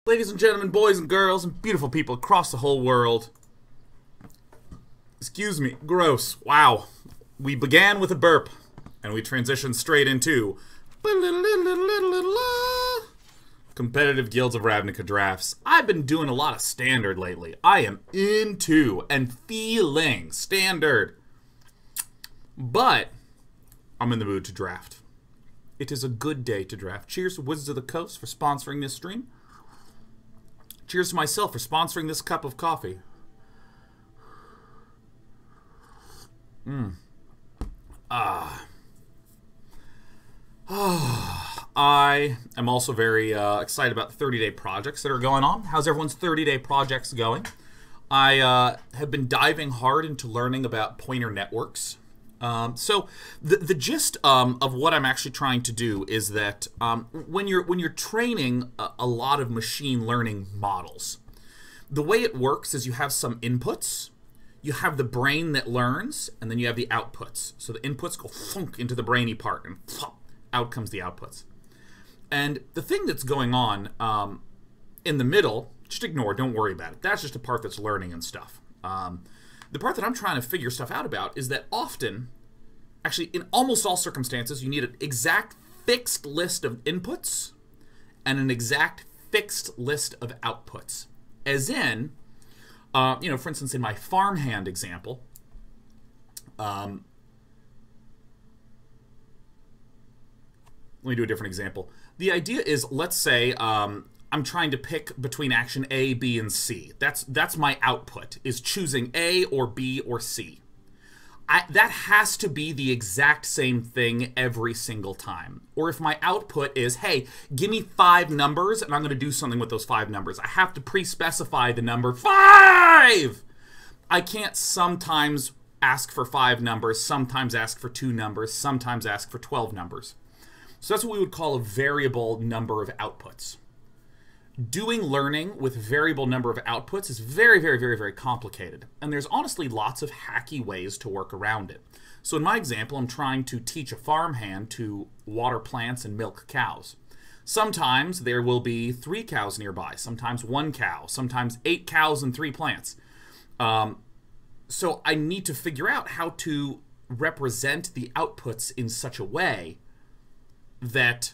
Ladies and gentlemen, boys and girls, and beautiful people across the whole world. Excuse me, gross. Wow. We began with a burp, and we transitioned straight into competitive Guilds of Ravnica drafts. I've been doing a lot of standard lately. I am into and feeling standard. But I'm in the mood to draft. It is a good day to draft. Cheers to Wizards of the Coast for sponsoring this stream. Cheers to myself for sponsoring this cup of coffee. I am also very excited about the 30-day projects that are going on. How's everyone's 30-day projects going? I have been diving hard into learning about pointer networks. So the gist of what I'm actually trying to do is that when you're training a lot of machine learning models, the way it works is you have some inputs, you have the brain that learns, and then you have the outputs. So the inputs go thunk into the brainy part, and out comes the outputs. And the thing that's going on in the middle, just ignore, don't worry about it. That's just a part that's learning and stuff. The part that I'm trying to figure stuff out about is that often, actually in almost all circumstances, you need an exact fixed list of inputs and an exact fixed list of outputs. As in, you know, for instance, in my farmhand example, let me do a different example. The idea is, let's say, I'm trying to pick between action A, B, and C. That's my output, is choosing A or B or C. That has to be the exact same thing every single time. Or if my output is, hey, give me 5 numbers, and I'm going to do something with those 5 numbers. I have to pre-specify the number 5! I can't sometimes ask for 5 numbers, sometimes ask for 2 numbers, sometimes ask for 12 numbers. So that's what we would call a variable number of outputs. Doing learning with variable number of outputs is very, very, very, very complicated. And there's honestly lots of hacky ways to work around it. So in my example, I'm trying to teach a farmhand to water plants and milk cows. Sometimes there will be 3 cows nearby, sometimes 1 cow, sometimes 8 cows and 3 plants. So I need to figure out how to represent the outputs in such a way that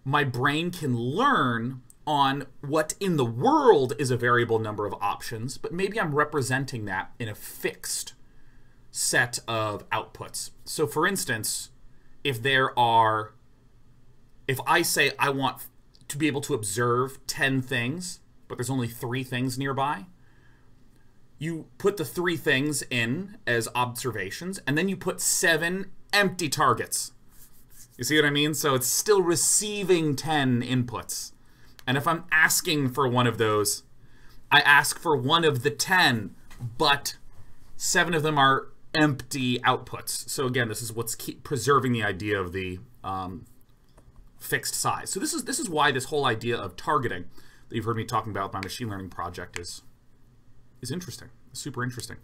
my brain can learn on what in the world is a variable number of options, but maybe I'm representing that in a fixed set of outputs. So for instance, if I say I want to be able to observe 10 things, but there's only 3 things nearby, you put the 3 things in as observations, and then you put 7 empty targets. You see what I mean? So it's still receiving 10 inputs. And if I'm asking for one of those, I ask for one of the 10, but 7 of them are empty outputs. So again, this is what's preserving the idea of the fixed size. So this is why this whole idea of targeting that you've heard me talking about with my machine learning project is interesting, super interesting.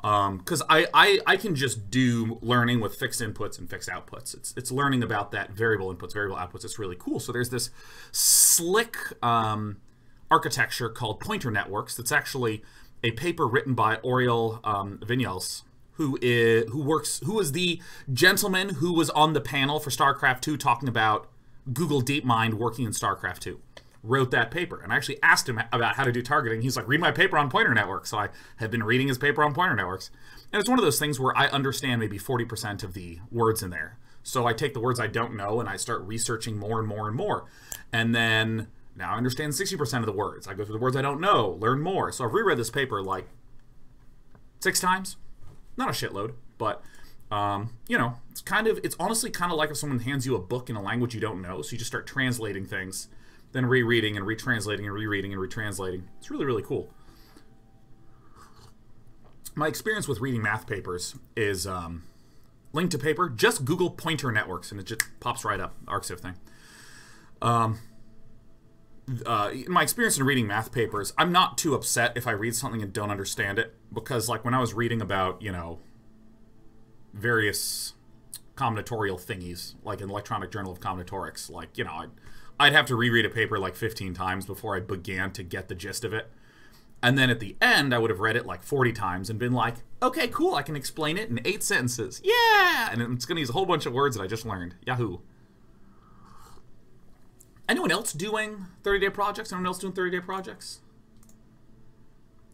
Because I can just do learning with fixed inputs and fixed outputs. It's learning about that variable inputs, variable outputs. It's really cool. So there's this slick architecture called pointer networks. That's actually a paper written by Oriol Vinyals, who is the gentleman who was on the panel for StarCraft 2 talking about Google DeepMind working in StarCraft 2. Wrote that paper, and I actually asked him about how to do targeting. He's like, read my paper on pointer networks. So I have been reading his paper on pointer networks, and it's one of those things where I understand maybe 40% of the words in there. So I take the words I don't know and I start researching more and more and more, and then now I understand 60% of the words. I go through the words I don't know, learn more. So I've reread this paper like 6 times, not a shitload, but you know, it's honestly kind of like if someone hands you a book in a language you don't know, so you just start translating things, then rereading and retranslating and rereading and retranslating. It's really, really cool. My experience with reading math papers is linked to paper. Just Google pointer networks, and it just pops right up, ArcSiv thing. My experience in reading math papers, I'm not too upset if I read something and don't understand it, because like when I was reading about, you know, various combinatorial thingies, like in Electronic Journal of Combinatorics, like, you know, I'd have to reread a paper like 15 times before I began to get the gist of it. And then at the end, I would have read it like 40 times and been like, okay, cool, I can explain it in 8 sentences. Yeah! And it's going to use a whole bunch of words that I just learned. Yahoo. Anyone else doing 30-day projects? Anyone else doing 30-day projects?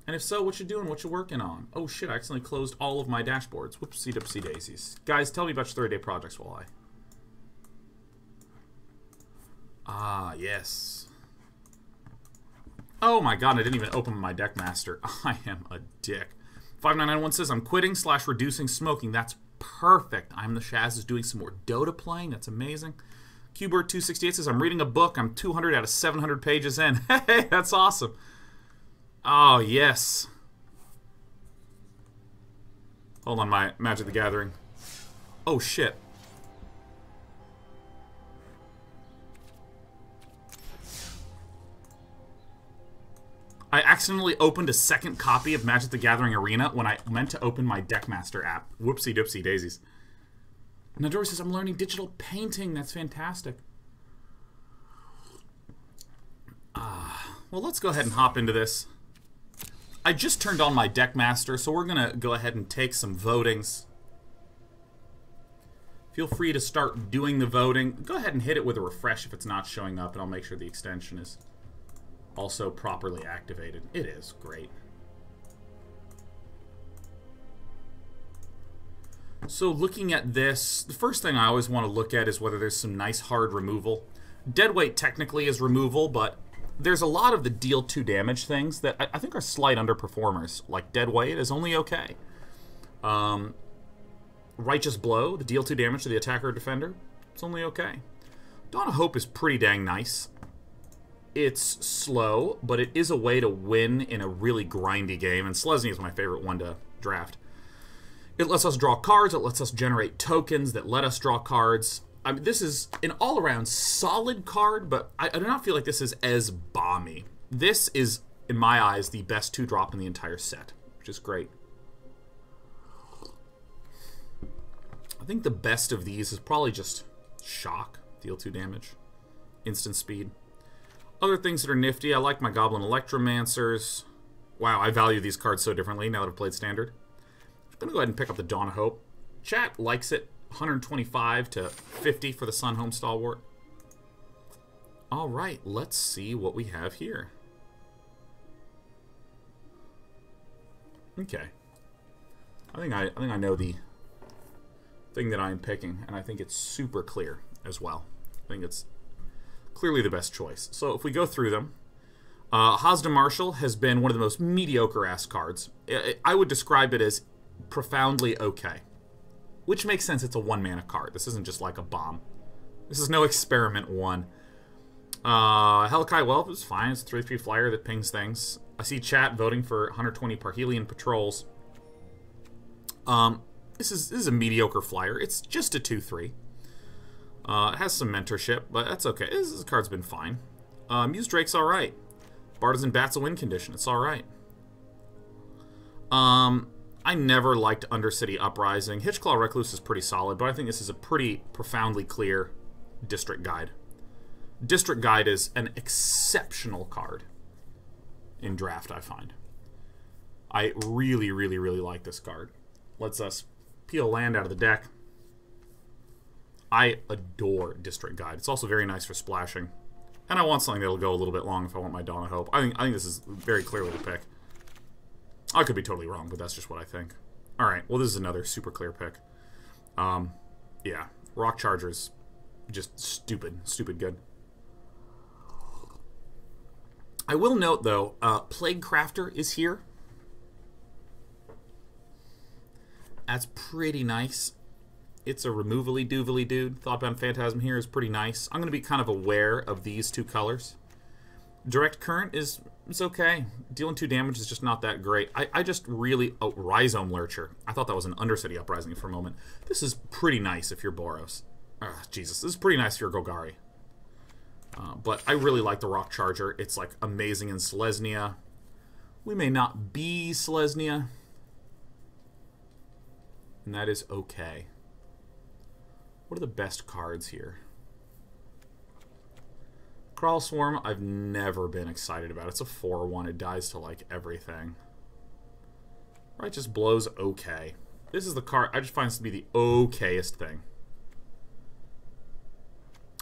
And if so, what you doing? What you working on? Oh shit, I accidentally closed all of my dashboards. Whoopsie-doopsie daisies. Guys, tell me about your 30-day projects while I... Ah, yes. Oh my god, I didn't even open my deck master. I am a dick. 5991 says, I'm quitting / reducing smoking. That's perfect. I'm the Shaz is doing some more Dota playing. That's amazing. Qbird268 says, I'm reading a book. I'm 200 out of 700 pages in. Hey, that's awesome. Oh, yes. Hold on, my Magic the Gathering. Oh, shit. I accidentally opened a second copy of Magic the Gathering Arena when I meant to open my Deckmaster app. Whoopsie-doopsie daisies. Nadori says, I'm learning digital painting. That's fantastic. Well, let's go ahead and hop into this. I just turned on my Deckmaster, so we're going to go ahead and take some votings. Feel free to start doing the voting. Go ahead and hit it with a refresh if it's not showing up, and I'll make sure the extension is also properly activated. It is. Great. So looking at this, the first thing I always want to look at is whether there's some nice hard removal. Deadweight technically is removal, but there's a lot of the deal 2 damage things that I think are slight underperformers. Like Deadweight is only okay. Righteous Blow, the deal 2 damage to the attacker or defender, it's only okay. Dawn of Hope is pretty dang nice. It's slow, but it is a way to win in a really grindy game, and Selesnya is my favorite one to draft. It lets us draw cards, it lets us generate tokens that let us draw cards. I mean, this is an all-around solid card, but I do not feel like this is as bomby. This is, in my eyes, the best 2-drop in the entire set, which is great. I think the best of these is probably just Shock, deal 2 damage, instant speed. Other things that are nifty, I like my Goblin Electromancers. Wow, I value these cards so differently now that I've played Standard. I'm going to go ahead and pick up the Dawn of Hope. Chat likes it. 125 to 50 for the Sun Home Stalwart. All right, let's see what we have here. Okay. I think I know the thing that I'm picking, and I think it's super clear as well. I think it's clearly the best choice. So if we go through them, Hazda Marshal has been one of the most mediocre-ass cards. I would describe it as profoundly okay. Which makes sense, it's a 1-mana card. This isn't just like a bomb. This is no Experiment 1. Helikai Whelp is fine. It's a 3/3 flyer that pings things. I see chat voting for 120 Parhelion Patrols. This is a mediocre flyer. It's just a 2/3. It has some mentorship, but that's okay. This card's been fine. Muse Drake's alright. Bartizan Bat's a win condition. It's alright. I never liked Undercity Uprising. Hitchclaw Recluse is pretty solid, but I think this is a pretty profoundly clear District Guide. District Guide is an exceptional card in draft, I find. I really, really, really like this card. Lets us peel land out of the deck. I adore District Guide. It's also very nice for splashing. And I want something that'll go a little bit long if I want my Dawn of Hope. I think this is very clearly the pick. I could be totally wrong, but that's just what I think. Alright, well this is another super clear pick. Yeah, Rock Charger's just stupid good. I will note, though, Plague Crafter is here. That's pretty nice. It's a removally doovally dude. Thoughtbound Phantasm here is pretty nice. I'm going to be kind of aware of these 2 colors. Direct Current is okay. Dealing 2 damage is just not that great. I just really... Oh, Rhizome Lurcher. I thought that was an Undercity Uprising for a moment. This is pretty nice if you're Boros. Jesus, this is pretty nice if you're Golgari. But I really like the Rock Charger. It's like amazing in Selesnya. We may not be Selesnya. And that is okay. What are the best cards here? Crawl Swarm, I've never been excited about. It's a 4/1. It dies to, like, everything. Righteous Blow's okay. This is the card I just find this to be the okayest thing.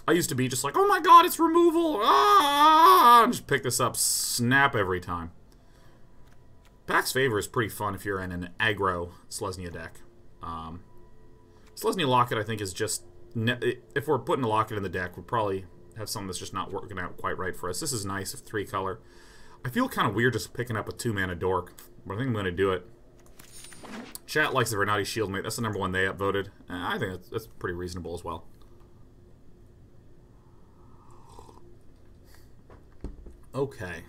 I used to be just like, oh my god, it's removal! Ah! And just pick this up, snap every time. Pack's Favor is pretty fun if you're in an aggro Selesnya deck. Selesnya Locket, I think, is just... if we're putting a Locket in the deck, we'd probably have something that's just not working out quite right for us. This is nice, 3-color. I feel kind of weird just picking up a 2-mana Dork, but I think I'm going to do it. Chat likes the Vernati Shieldmate. That's the #1 they upvoted. I think that's pretty reasonable as well. Okay.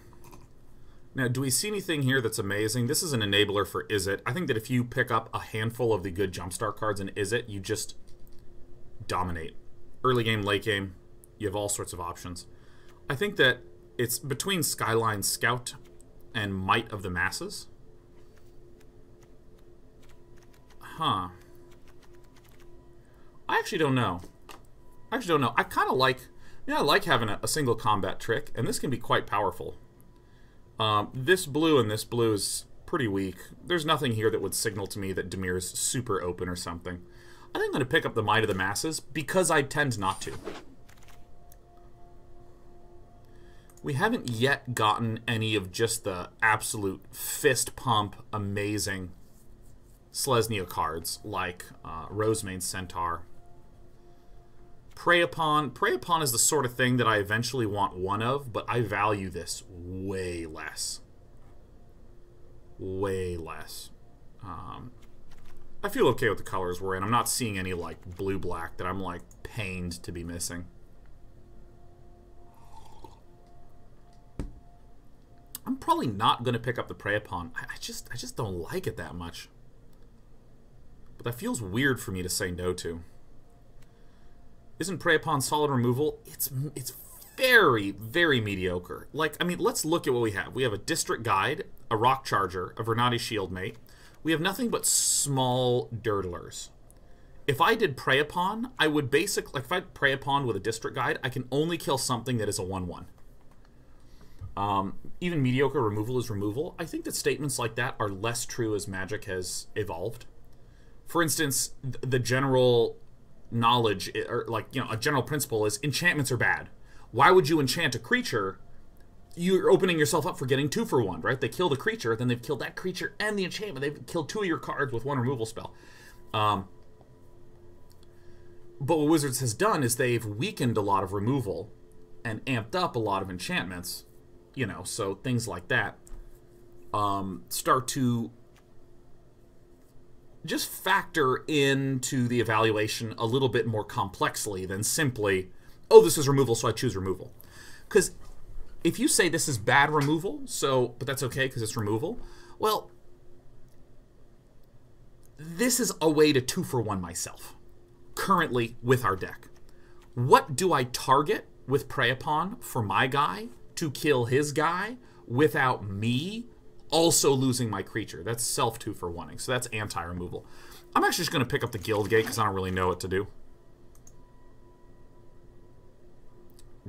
Now, do we see anything here that's amazing? This is an enabler for Izzet. I think that if you pick up a handful of the good Jumpstart cards in Izzet, you just dominate. Early game, late game, you have all sorts of options. I think that it's between Skyline Scout and Might of the Masses. Huh. I actually don't know. I kind of like... I like having a single combat trick, and this can be quite powerful. This blue and this blue is pretty weak. There's nothing here that would signal to me that Dimir's super open or something. I think I'm going to pick up the Might of the Masses, because I tend not to. We haven't yet gotten any of just the absolute fist pump, amazing Selesnya cards, like Rosemane Centaur. Prey Upon. Prey Upon is the sort of thing that I eventually want one of, but I value this way less. Way less. I feel okay with the colors we're in. I'm not seeing any, like, blue-black that I'm, like, pained to be missing. I'm probably not going to pick up the Prey Upon. I just don't like it that much. But that feels weird for me to say no to. Isn't Prey Upon solid removal? It's very, very mediocre. Like, I mean, let's look at what we have. We have a District Guide, a Rock Charger, a Vernati Shieldmate. We have nothing but small Dirtlers. If I did Prey Upon, I would basically... Like, if I Prey Upon with a District Guide, I can only kill something that is a 1/1. Even mediocre removal is removal. I think that statements like that are less true as Magic has evolved. For instance, the general... knowledge, or like, you know, a general principle is enchantments are bad. Why would you enchant a creature? You're opening yourself up for getting 2 for 1, right? They kill the creature, then they've killed that creature and the enchantment. They've killed 2 of your cards with 1 removal spell. But what Wizards has done is they've weakened a lot of removal and amped up a lot of enchantments, you know, so things like that start to just factor into the evaluation a little bit more complexly than simply, oh, this is removal, so I choose removal. Because if you say this is bad removal, but that's okay because it's removal, well, this is a way to 2 for 1 myself, currently with our deck. What do I target with Prey Upon for my guy to kill his guy without me also losing my creature? That's self 2 for 1-ing, so that's anti-removal. I'm actually just going to pick up the Guild Gate because I don't really know what to do.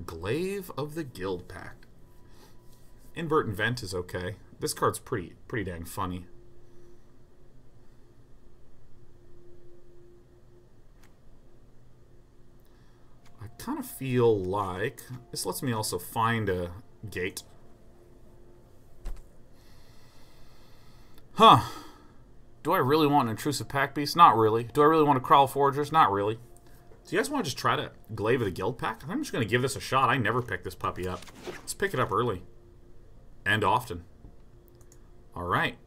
Glaive of the Guild Pact. Invert and Vent is okay. This card's pretty dang funny. I kind of feel like this lets me also find a gate. Huh. Do I really want an Intrusive Pack Beast? Not really. Do I really want to Crawl Forgers? Not really. Do you guys want to just try to Glaive of the Guild Pack? I think I'm just going to give this a shot. I never pick this puppy up. Let's pick it up early. And often. Alright.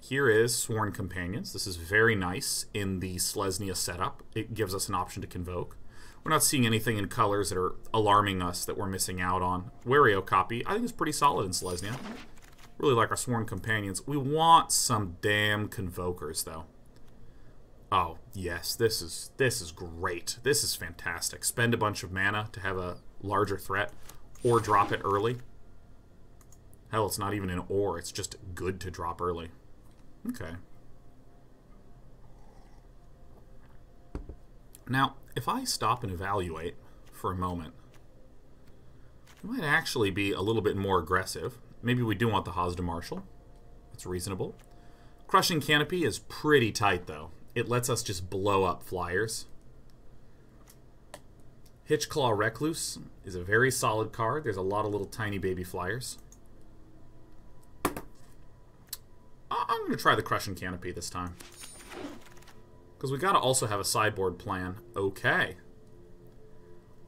Here is Sworn Companions. This is very nice in the Selesnya setup. It gives us an option to Convoke. We're not seeing anything in colors that are alarming us that we're missing out on. Wario copy, I think it's pretty solid in Selesnya. Really like our Sworn Companions. We want some damn Convokers, though. Oh, yes, this is great. This is fantastic. Spend a bunch of mana to have a larger threat, or drop it early. Hell, it's not even an or, it's just good to drop early. Okay. Now, if I stop and evaluate for a moment, Might actually be a little bit more aggressive. Maybe we do want the Hazda Marshal. That's reasonable. Crushing Canopy is pretty tight, though. It lets us just blow up flyers. Hitchclaw Recluse is a very solid card. There's a lot of little tiny baby flyers. I'm going to try the Crushing Canopy this time. Because we got to also have a sideboard plan. Okay.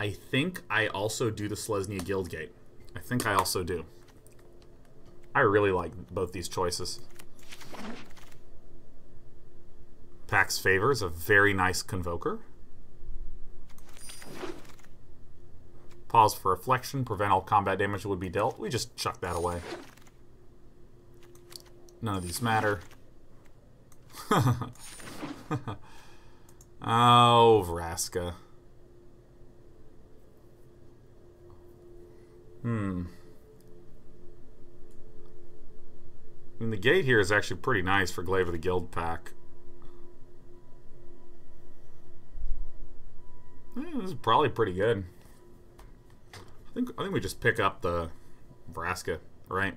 I think I also do the Selesnya Guildgate. I think I also do. I really like both these choices. Pax Favor is a very nice Convoker. Pause for reflection. Prevent all combat damage that would be dealt. We just chuck that away. None of these matter. Oh, Vraska. I mean, the gate here is actually pretty nice for Glaive of the Guild pack. This is probably pretty good. I think we just pick up the Vraska, right?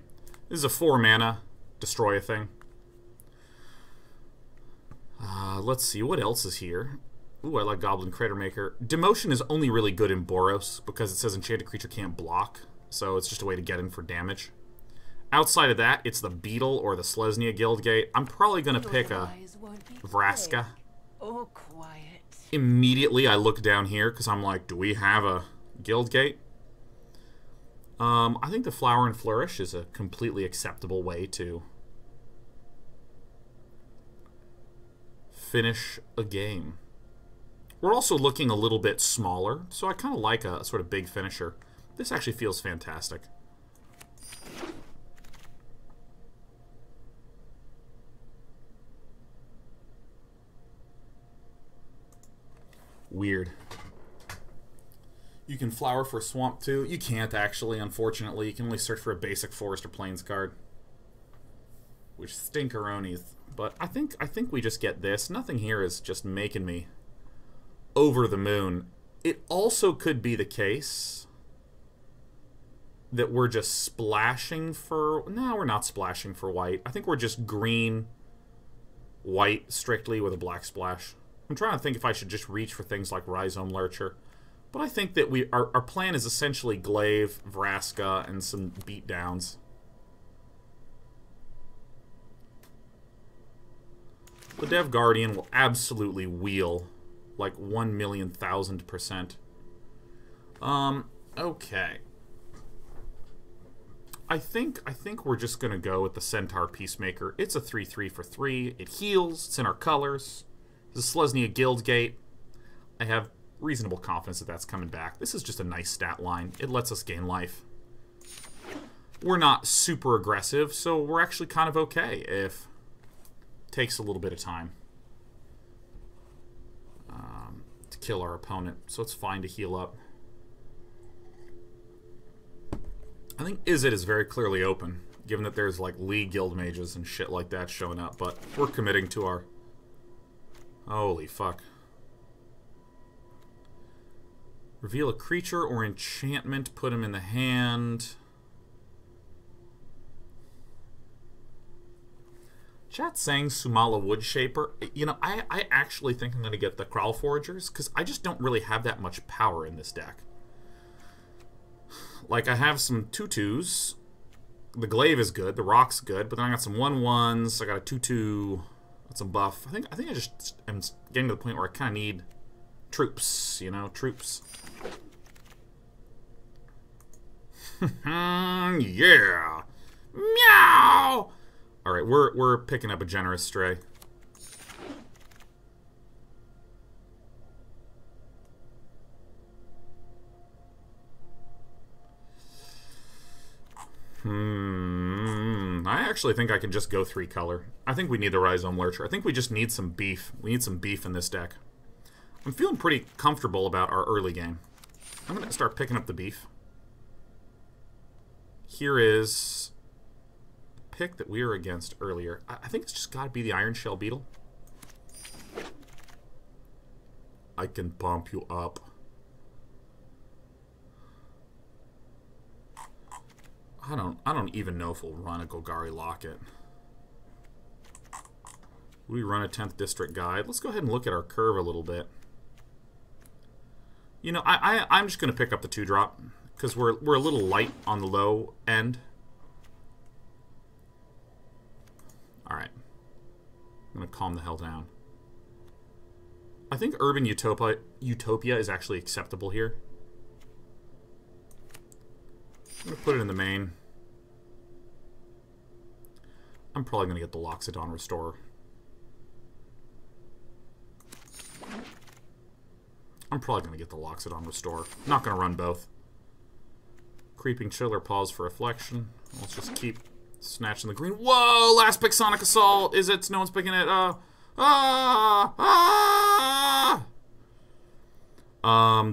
This is a 4 mana, destroy a thing. Let's see, what else is here? Ooh, I like Goblin Crater Maker. Demotion is only really good in Boros because it says enchanted creature can't block, so it's just a way to get in for damage. Outside of that, it's the Beetle or the Selesnya Guildgate. I'm probably going to pick a Vraska. Oh, quiet. Immediately, I look down here because I'm like, do we have a Guildgate? I think the Flower and Flourish is a completely acceptable way to finish a game. We're also looking a little bit smaller, so I kind of like a sort of big finisher. This actually feels fantastic. Weird. You can flower for Swamp too. You can't actually, unfortunately. You can only search for a basic Forest or Plains card, which stinkeronies. But I think we just get this. Nothing here is just making me over the moon. It also could be the case that we're just splashing for... No, we're not splashing for white. I think we're just green, white strictly with a black splash. I'm trying to think if I should just reach for things like Rhizome Lurcher. But I think that our plan is essentially Glaive, Vraska, and some beatdowns. The Dev Guardian will absolutely wheel like 1,000,000%. Okay. I think we're just gonna go with the Centaur Peacemaker. It's a 3/3 for 3. It heals. It's in our colors. This is Selesnya Guildgate. I have reasonable confidence that that's coming back. This is just a nice stat line. It lets us gain life. We're not super aggressive, so we're actually kind of okay if it takes a little bit of time to kill our opponent. So it's fine to heal up. I think Izzet is very clearly open, given that there's like League Guild Mages and shit like that showing up, but we're committing to our... Holy fuck. Reveal a creature or enchantment, put him in the hand. Chat's saying Sumala Woodshaper. You know, I actually think I'm going to get the Kraul Foragers, because I just don't really have that much power in this deck. Like, I have some 2/2s. The Glaive is good, the Rock's good, but then I got some 1/1s, I got a 2/2, got some buff. I think I just am getting to the point where I kind of need troops, you know, troops. Yeah! Meow! Alright, we're picking up a Generous Stray. I actually think I can just go 3 color. I think we need the Rhizome Lurcher. I think we just need some beef. We need some beef in this deck. I'm feeling pretty comfortable about our early game. I'm going to start picking up the beef. Here is the pick that we were against earlier. I think it's just got to be the Iron Shell Beetle. I can pump you up. I don't even know if we'll run a Golgari Locket. We run a 10th District Guide. Let's go ahead and look at our curve a little bit. You know, I'm just going to pick up the 2-drop because we're a little light on the low end. All right. I'm going to calm the hell down. I think Urban Utopia is actually acceptable here. I'm going to put it in the main. I'm probably going to get the Loxodon Restorer. I'm probably going to get the Loxodon Restore. Not going to run both. Creeping Chiller, pause for reflection. Let's just keep snatching the green. Whoa! Last pick Sonic Assault. Is it? No one's picking it.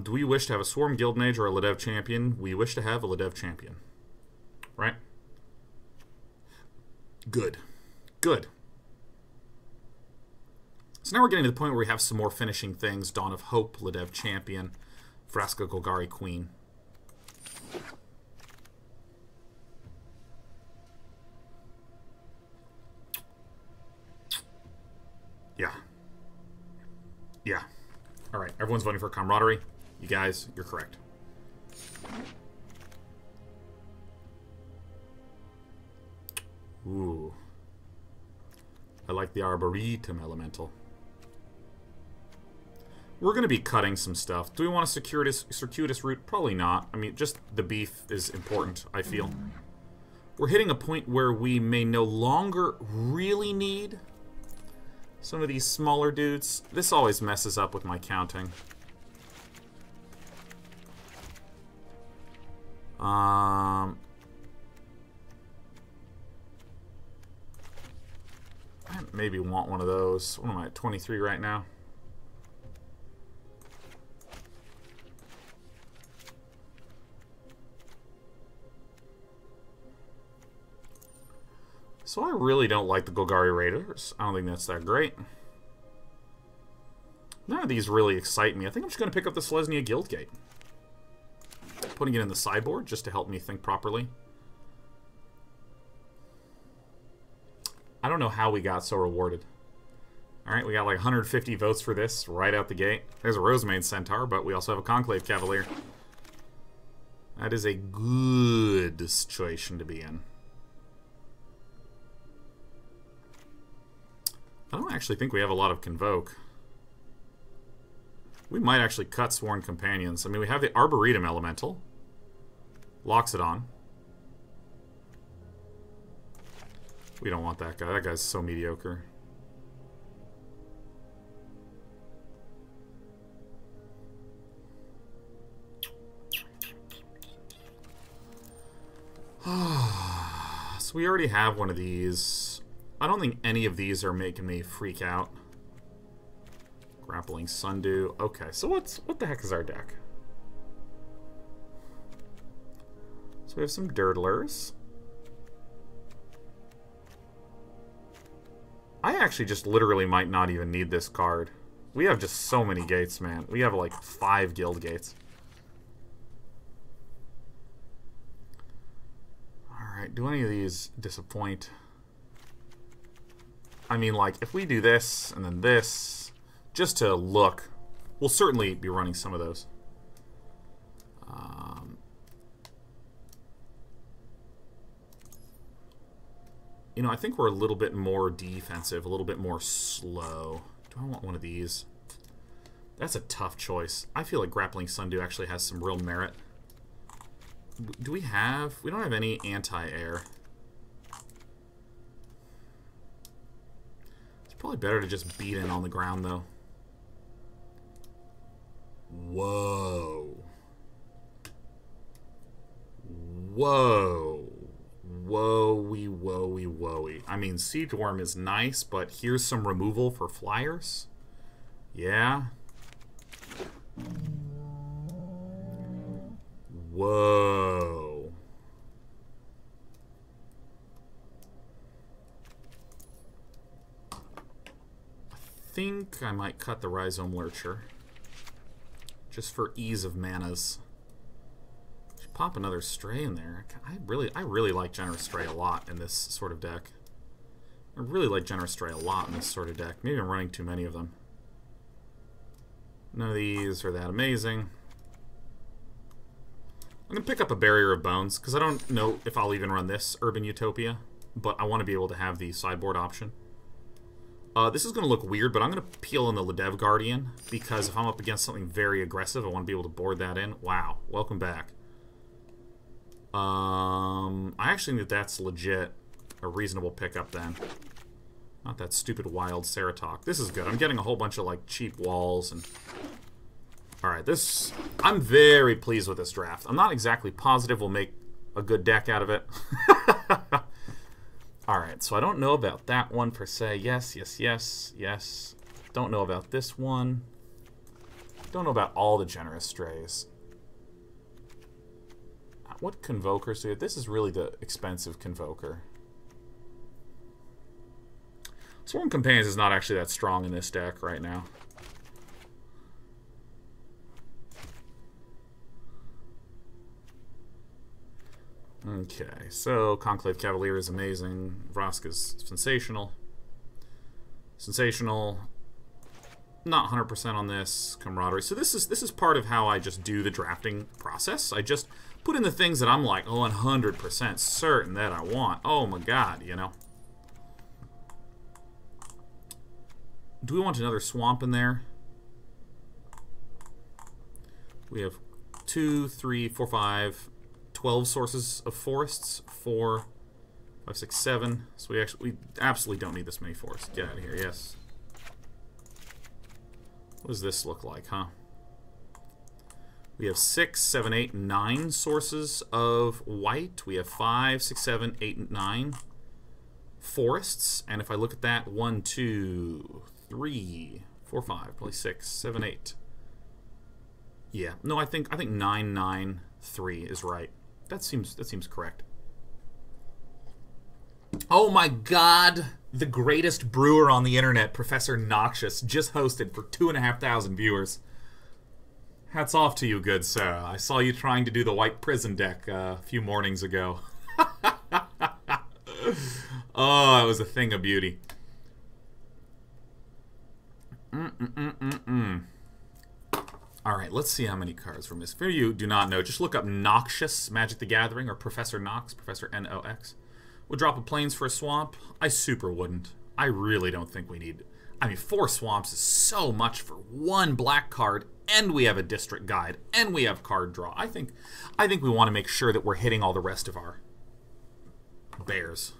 Do we wish to have a Swarm Guild Mage or a Ladev Champion? We wish to have a Ladev Champion. Right? Good. Good. So now we're getting to the point where we have some more finishing things. Dawn of Hope, Ladev Champion, Vraska Golgari Queen. Yeah. Yeah. Alright, everyone's voting for Camaraderie. You guys, you're correct. Ooh. I like the Arboretum Elemental. We're going to be cutting some stuff. Do we want a circuitous route? Probably not. I mean, just the beef is important, I feel. We're hitting a point where we may no longer really need some of these smaller dudes. This always messes up with my counting. I maybe want one of those. What am I at, 23 right now? So I really don't like the Golgari Raiders. I don't think that's that great. None of these really excite me. I think I'm just going to pick up the Selesnya Guildgate. Putting it in the sideboard just to help me think properly. I don't know how we got so rewarded. Alright, we got like 150 votes for this right out the gate. There's a Rosemane Centaur, but we also have a Conclave Cavalier. That is a good situation to be in. I don't actually think we have a lot of Convoke. We might actually cut Sworn Companions. I mean, we have the Arboretum Elemental. Loxodon. We don't want that guy. That guy's so mediocre. So we already have one of these. I don't think any of these are making me freak out. Grappling Sundew. Okay, so what the heck is our deck? So we have some Dirtlers. I actually just literally might not even need this card. We have just so many gates, man. We have like 5 guild gates. Alright, do any of these disappoint? I mean, like, if we do this, and then this, just to look, we'll certainly be running some of those. You know, I think we're a little bit more defensive, a little bit more slow. Do I want one of these? That's a tough choice. I feel like Grappling Sundew actually has some real merit. Do we have... We don't have any anti-air. It's probably better to just beat in on the ground, though. Whoa. Whoa. Whoa-wee, whoa-wee, whoa-wee. I mean, Siege Worm is nice, but here's some removal for flyers. Yeah. Whoa. I think I might cut the Rhizome Lurcher. Just for ease of manas. pop another Stray in there. I really like Generous Stray a lot in this sort of deck. I really like Generous Stray a lot in this sort of deck. Maybe I'm running too many of them. None of these are that amazing. I'm going to pick up a Barrier of Bones, because I don't know if I'll even run this Urban Utopia, but I want to be able to have the sideboard option. This is going to look weird, but I'm going to peel in the Ladev Guardian, because if I'm up against something very aggressive, I want to be able to board that in. Wow, welcome back. I actually think that that's legit a reasonable pickup then. Not that stupid wild Ceratok. This is good. I'm getting a whole bunch of, like, cheap walls and... Alright, this... I'm very pleased with this draft. I'm not exactly positive we'll make a good deck out of it. Alright, so I don't know about that one per se. Yes, yes, yes, yes. Don't know about this one. Don't know about all the Generous Strays. What Convokers do we have? This is really the expensive Convoker. Sworn Companions is not actually that strong in this deck right now. Okay, so Conclave Cavalier is amazing. Vraska's sensational. Sensational. Not 100% on this. Camaraderie. So this is part of how I just do the drafting process. I just put in the things that I'm like, oh, 100% certain that I want. Oh my god, you know. Do we want another swamp in there? We have 2, 3, 4, 5, 12 sources of forests. 4, 5, 6, 7. So we absolutely don't need this many forests. Get out of here, yes. What does this look like, huh? We have 6, 7, 8, 9 sources of white. We have 5, 6, 7, 8, and 9 forests. And if I look at that, 1, 2, 3, 4, 5, probably 6, 7, 8. Yeah, no, I think 9, 9, 3 is right. That seems correct. Oh my god, the greatest brewer on the internet, Professor Noxious, just hosted for 2,500 viewers. Hats off to you, good sir. I saw you trying to do the White Prison deck a few mornings ago. Oh, it was a thing of beauty. Alright, let's see how many cards from this. For you do not know, just look up Noxious Magic the Gathering or Professor Nox, Professor N-O-X. We'll drop a Plains for a swamp. I super wouldn't. I really don't think we need... I mean, 4 swamps is so much for 1 black card, and we have a district guide, and we have card draw. I think we want to make sure that we're hitting all the rest of our bears.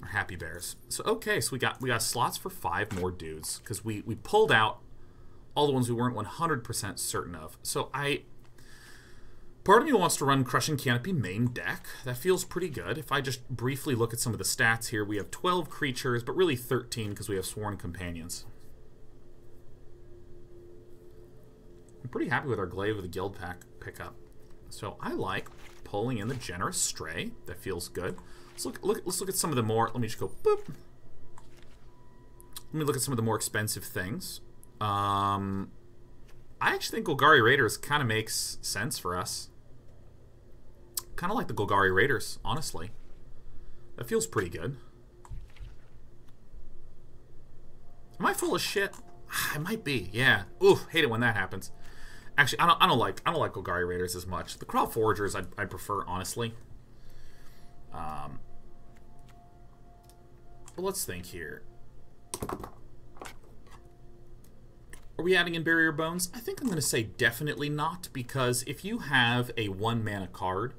Our happy bears. So okay, so we got slots for 5 more dudes, because we pulled out all the ones we weren't 100% certain of. So part of me wants to run Crushing Canopy main deck. That feels pretty good. If I just briefly look at some of the stats here, we have 12 creatures, but really 13 because we have Sworn Companions. I'm pretty happy with our Glaive of the Guild pack pickup. So I like pulling in the Generous Stray. That feels good. Let's look at some of the more... Let me just go boop. Let me look at some of the more expensive things. I actually think Golgari Raiders kind of makes sense for us. Kind of like the Golgari Raiders, honestly. That feels pretty good. Am I full of shit? I might be, yeah. Oof, hate it when that happens. Actually, I don't like Golgari Raiders as much. The Crawl Foragers I'd prefer, honestly. But let's think here. Are we adding in Barrier Bones? I think I'm going to say definitely not, because if you have a 1-mana card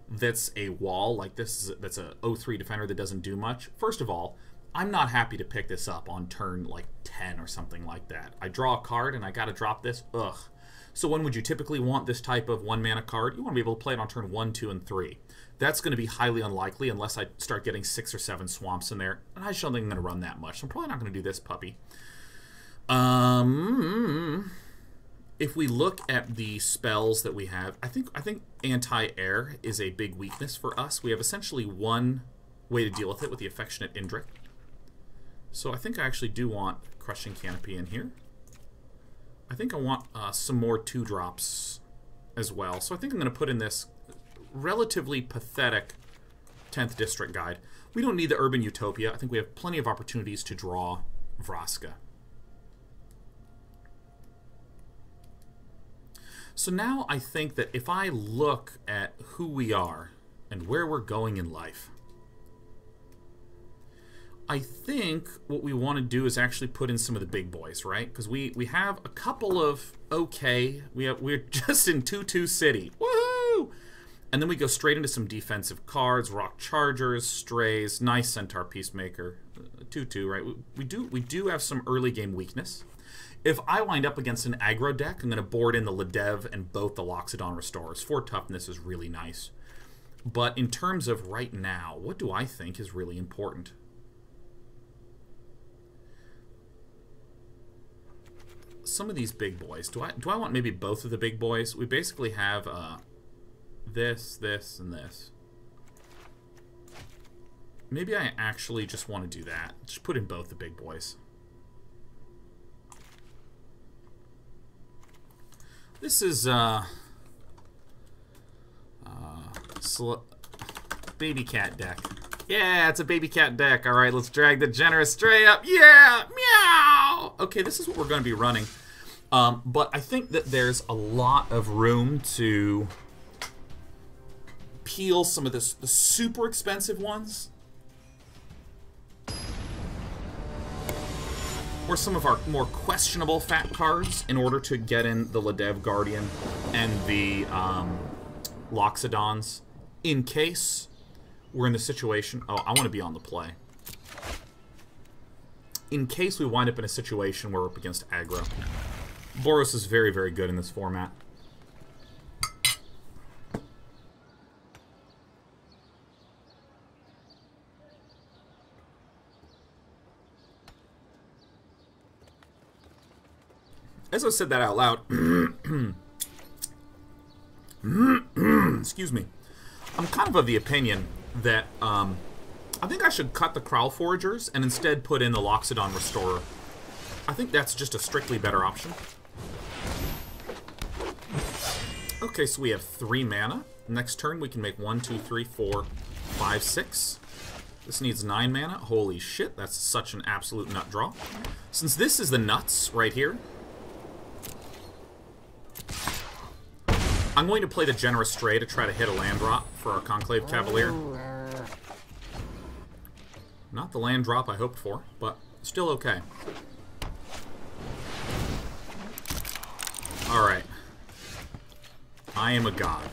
that's a wall, like this, that's a 0-3 defender that doesn't do much, first of all, I'm not happy to pick this up on turn, like, 10 or something like that. I draw a card and I got to drop this? Ugh. So when would you typically want this type of 1-mana card? You want to be able to play it on turn 1, 2, and 3. That's going to be highly unlikely unless I start getting 6 or 7 swamps in there, and I just don't think I'm going to run that much, so I'm probably not going to do this puppy. If we look at the spells that we have, I think anti-air is a big weakness for us. We have essentially one way to deal with it with the Affectionate Indrik. So I think I actually do want Crushing Canopy in here. I think I want some more 2-drops as well. So I think I'm going to put in this relatively pathetic 10th District guide. We don't need the Urban Utopia. I think we have plenty of opportunities to draw Vraska. So now I think that if I look at who we are and where we're going in life, I think what we want to do is actually put in some of the big boys, right? Because we have a couple of okay. We're just in 2-2 City. Woohoo! And then we go straight into some defensive cards, Rock Chargers, Strays, nice Centaur Peacemaker, 2-2, right? We do have some early game weakness. If I wind up against an aggro deck, I'm going to board in the Ladev and both the Loxodon Restorers. 4 toughness is really nice. But in terms of right now, what do I think is really important? Some of these big boys. Do I want maybe both of the big boys? We basically have this, and this. Maybe I actually just want to do that. Just put in both the big boys. This is baby cat deck. Yeah, it's a baby cat deck. All right, let's drag the generous stray up. Yeah, meow. Okay, this is what we're going to be running. But I think that there's a lot of room to peel some of the super expensive ones, or some of our more questionable fat cards in order to get in the Ladev Guardian and the Loxodons, in case we're in the situation... Oh, I want to be on the play. In case we wind up in a situation where we're up against aggro. Boros is very, very good in this format. As I said that out loud, excuse me, I'm kind of the opinion that I think I should cut the Kraul Foragers and instead put in the Loxodon Restorer. I think that's just a strictly better option. Okay, so we have 3 mana. Next turn we can make 1, 2, 3, 4, 5, 6. This needs 9 mana. Holy shit, that's such an absolute nut draw. Since this is the nuts right here, I'm going to play the Generous Stray to try to hit a land drop for our Conclave Cavalier. Not the land drop I hoped for, but still okay. Alright. I am a god.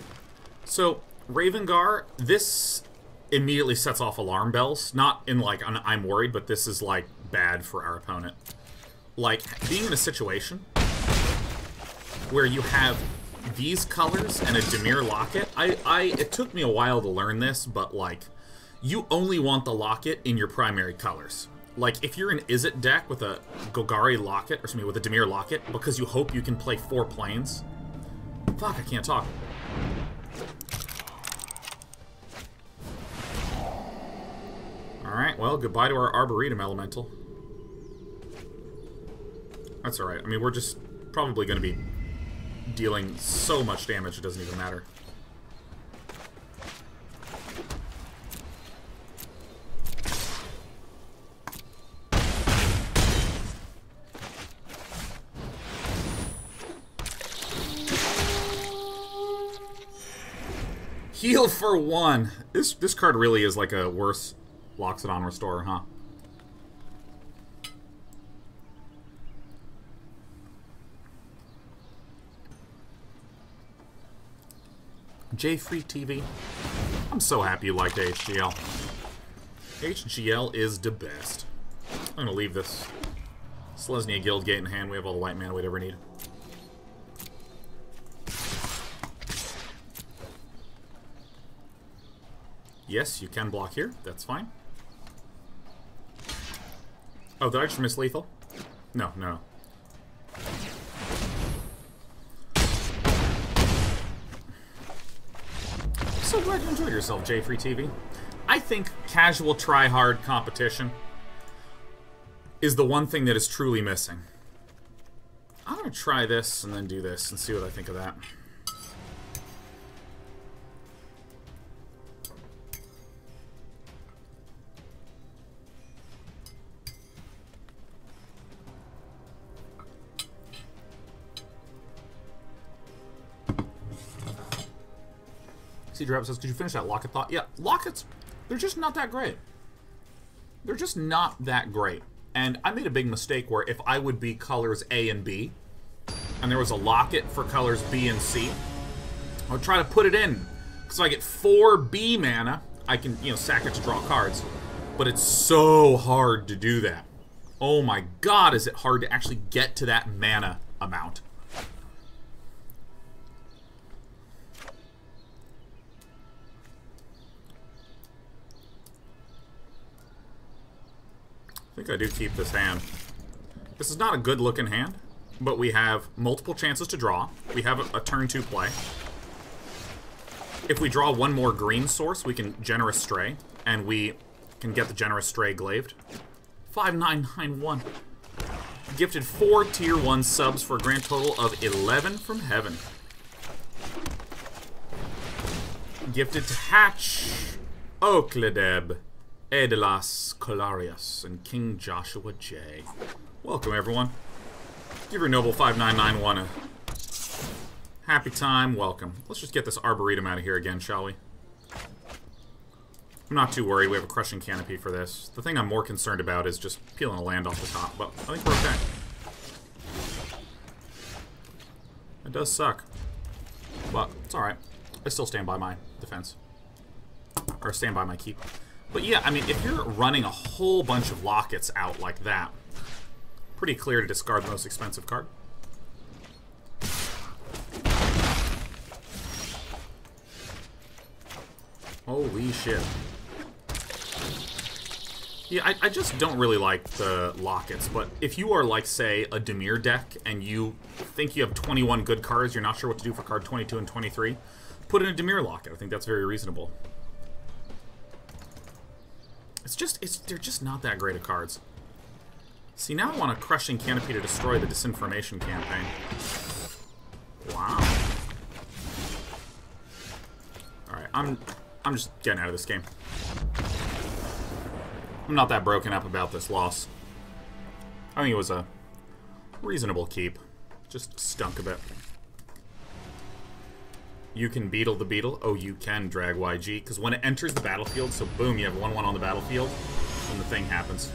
So, Ravengar, this immediately sets off alarm bells. Not in like, I'm worried, but this is like bad for our opponent. Like, being in a situation where you have these colors and a Dimir Locket, it took me a while to learn this, but like, you only want the Locket in your primary colors. Like, if you're an Izzet deck with a Golgari Locket, or something with a Dimir Locket, because you hope you can play 4 planes. Fuck, I can't talk. Alright, well, goodbye to our Arboretum Elemental. That's alright. I mean, we're just probably going to be dealing so much damage it doesn't even matter. Heal for 1. This card really is like a worse Loxodon Restorer, huh? J-Free TV. I'm so happy you liked HGL. HGL is the best. I'm gonna leave this Selesnya Guild Gate in hand. We have all the white mana we'd ever need. Yes, you can block here. That's fine. Oh, did I just miss lethal? No, no. So glad you enjoyed yourself, J-Free TV. I think casual try-hard competition is the one thing that is truly missing. I'm going to try this and then do this and see what I think of that. See, Rabbit says, could you finish that Locket thought? Yeah, Lockets, they're just not that great. They're just not that great. And I made a big mistake where if I would be colors A and B, and there was a Locket for colors B and C, I would try to put it in. Because if I get 4 B mana, I can, you know, sack it to draw cards. But it's so hard to do that. Oh my god, is it hard to actually get to that mana amount. I think I do keep this hand. This is not a good looking hand, but we have multiple chances to draw. We have a turn 2 play. If we draw one more green source, we can Generous Stray, and we can get the Generous Stray glaived. 5991. Gifted 4 tier 1 subs for a grand total of 11 from heaven. Gifted to Hatch, Okledeb, Edelas Colarius, and King Joshua J. Welcome, everyone. Give your noble 5991 a happy time. Welcome. Let's just get this Arboretum out of here again, shall we? I'm not too worried. We have a Crushing Canopy for this. The thing I'm more concerned about is just peeling a land off the top, but I think we're okay. It does suck, but it's alright. I still stand by my defense. Or stand by my keep. But yeah, I mean, if you're running a whole bunch of Lockets out like that, pretty clear to discard the most expensive card. Holy shit. Yeah, I just don't really like the Lockets, but if you are like, say, a Dimir deck, and you think you have 21 good cards, you're not sure what to do for card 22 and 23, put in a Dimir Locket. I think that's very reasonable. They're just not that great of cards. See, now I want a Crushing Canopy to destroy the Disinformation campaign. Wow. Alright, I'm just getting out of this game. I'm not that broken up about this loss. I think it was a reasonable keep. Just stunk a bit. You can Beetle the Beetle. Oh, you can Drag YG. Because when it enters the battlefield, so boom, you have 1/1 on the battlefield, and the thing happens.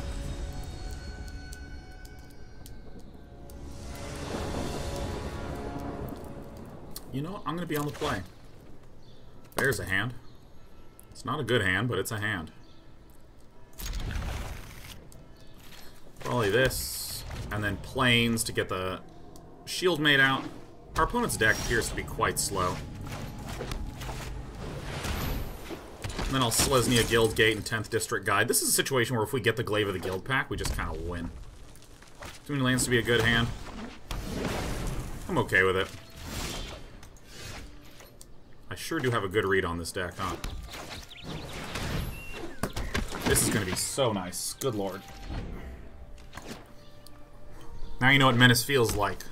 You know what? I'm going to be on the play. There's a hand. It's not a good hand, but it's a hand. Probably this, and then Plains to get the Shield Mate out. Our opponent's deck appears to be quite slow. And then I'll Selesnya Guildgate and 10th District Guide. This is a situation where if we get the Glaive of the Guild pack, we just kind of win. Too many lands to be a good hand. I'm okay with it. I sure do have a good read on this deck, huh? This is going to be so nice. Good lord. Now you know what Menace feels like.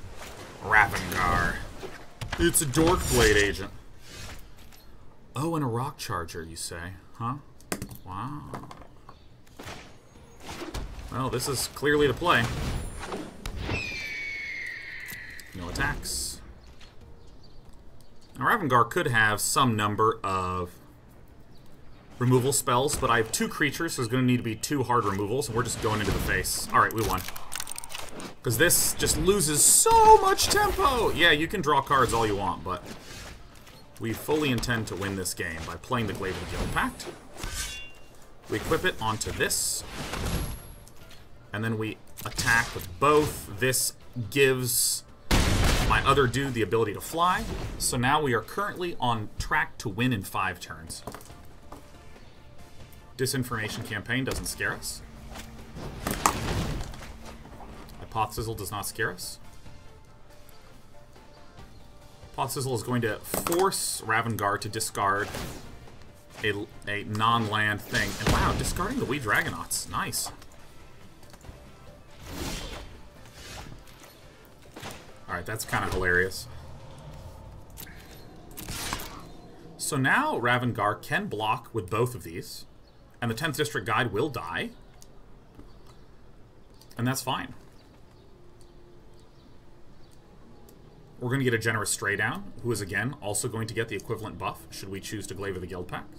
Ravnica. It's a Dorkblade agent. Oh, and a Rock Charger, you say? Huh? Wow. Well, this is clearly the play. No attacks. Now, Ravnica could have some number of removal spells, but I have 2 creatures, so there's going to need to be 2 hard removals, and we're just going into the face. Alright, we won. Because this just loses so much tempo! Yeah, you can draw cards all you want, but we fully intend to win this game by playing the Glaive of the Guild Pact. We equip it onto this, and then we attack with both. This gives my other dude the ability to fly, so now we are currently on track to win in 5 turns. Disinformation campaign doesn't scare us. Hypothesizzle does not scare us. Hypothesizzle is going to force Ravnica to discard a non-land thing. And wow, discarding the Wee Dragonauts. Nice. Alright, that's kind of hilarious. So now Ravnica can block with both of these. And the 10th District Guide will die. And that's fine. We're going to get a Generous Stray down, who is, again, also going to get the equivalent buff, should we choose to Glaive of the Guild Pact.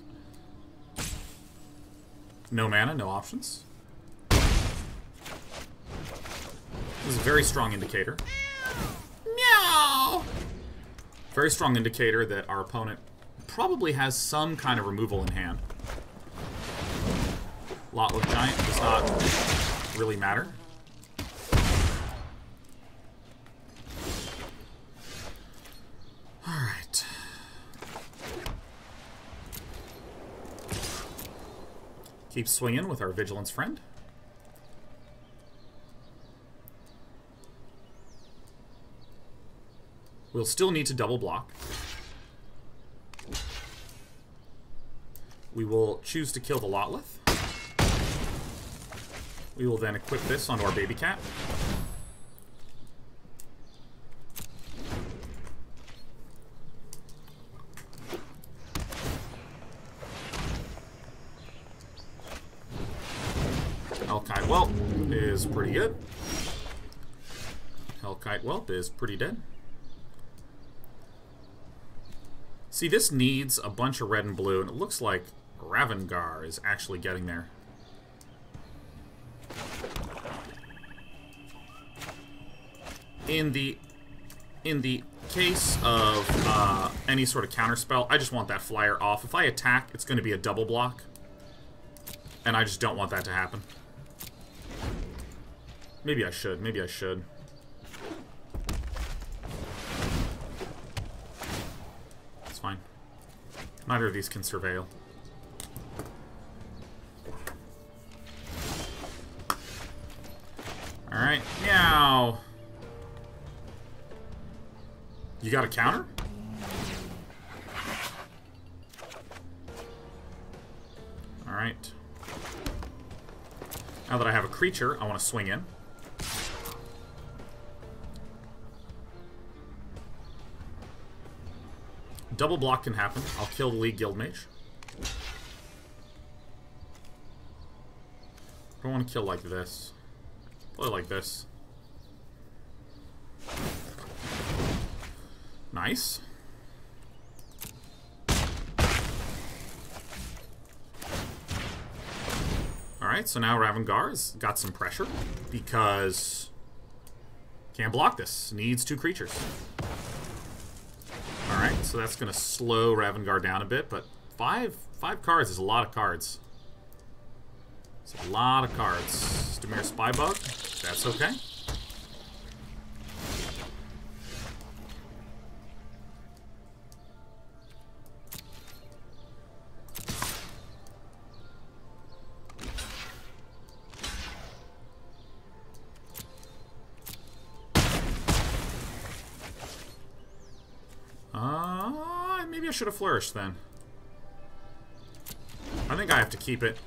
No mana, no options. This is a very strong indicator. Meow! Very strong indicator that our opponent probably has some kind of removal in hand. Lotless Giant does not really matter. Alright. Keep swinging with our Vigilance friend. We'll still need to double block. We will choose to kill the Lotleth. We will then equip this onto our baby cat. Hellkite Whelp is pretty good. Hellkite Whelp is pretty dead. See, this needs a bunch of red and blue, and it looks like Ravnica is actually getting there. In the case of any sort of counterspell, I just want that flyer off. If I attack, it's going to be a double block, and I just don't want that to happen. Maybe I should. Maybe I should. It's fine. Neither of these can surveil. Alright, meow. You got a counter? Alright. Now that I have a creature, I want to swing in. Double block can happen. I'll kill the League Guildmage. I don't want to kill like this. Play like this. Nice. Alright, so now Ravnica's got some pressure because can't block this. Needs 2 creatures. Alright, so that's going to slow Ravnica down a bit, but five cards is a lot of cards. It's a lot of cards. Dimir Spybug, that's okay. Maybe I should have flourished then. I think I have to keep it.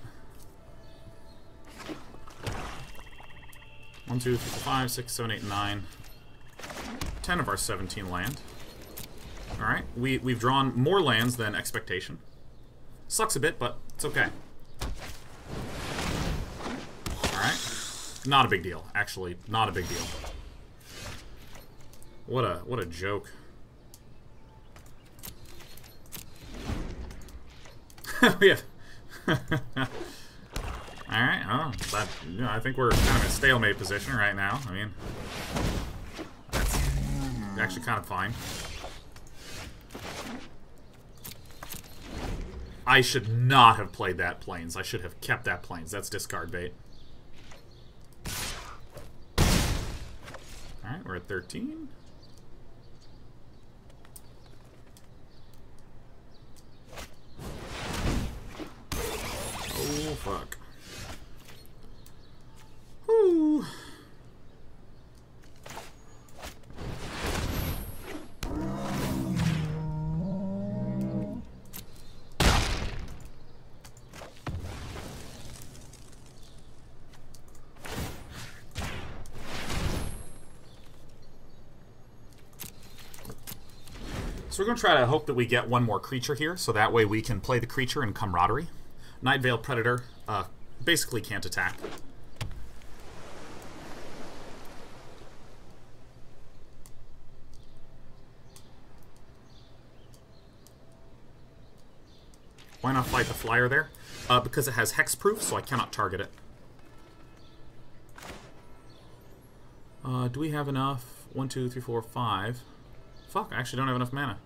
1, 2, 3, 4, 5, 6, 7, 8, 9. 10 of our 17 land. Alright, we've drawn more lands than expectation. Sucks a bit, but it's okay. Alright. Not a big deal, actually. Not a big deal. What a joke. We have Alright, oh, but, you know, I think we're kind of in a stalemate position right now. I mean, that's actually kind of fine. I should not have played that Plains. I should have kept that Plains. That's discard bait. Alright, we're at 13. Oh, fuck. Whew. So we're going to try to hope that we get one more creature here, so that way we can play the creature in Camaraderie. Nightveil Predator basically can't attack. Why not fight the flyer there? Because it has hexproof, so I cannot target it. Do we have enough? 1, 2, 3, 4, 5. Fuck, I actually don't have enough mana.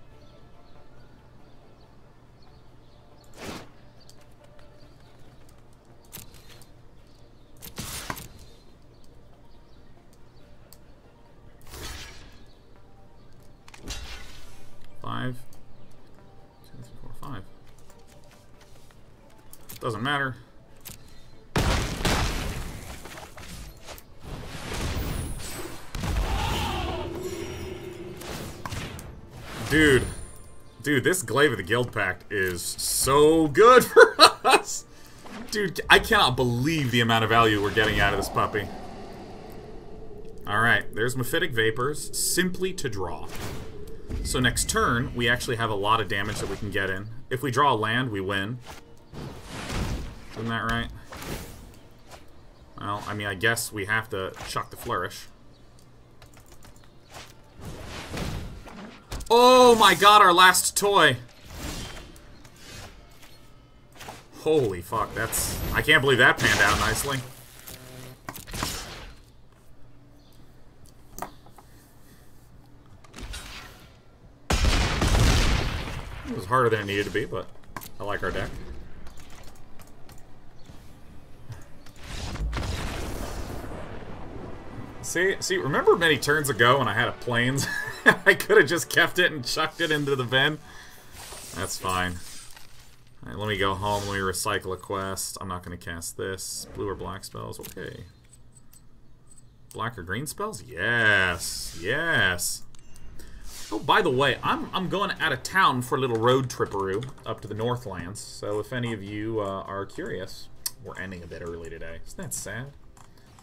Five. 2, 3, 4, 5. Doesn't matter. Dude, this Glaive of the Guild Pact is so good for us! Dude, I cannot believe the amount of value we're getting out of this puppy. Alright, there's Mephitic Vapors, simply to draw. So next turn, we actually have a lot of damage that we can get in. If we draw a land, we win. Isn't that right? Well, I mean, I guess we have to chuck the Flourish. Oh my god, our last toy! Holy fuck, that's... I can't believe that panned out nicely. It was harder than it needed to be, but I like our deck. See, remember many turns ago when I had a Plains? I could have just kept it and chucked it into the bin. That's fine. Alright, let me go home. Let me recycle a quest. I'm not going to cast this. Blue or black spells? Okay. Black or green spells? Yes. Yes. Oh, by the way, I'm going out of town for a little road tripperoo up to the Northlands. So if any of you are curious, we're ending a bit early today. Isn't that sad?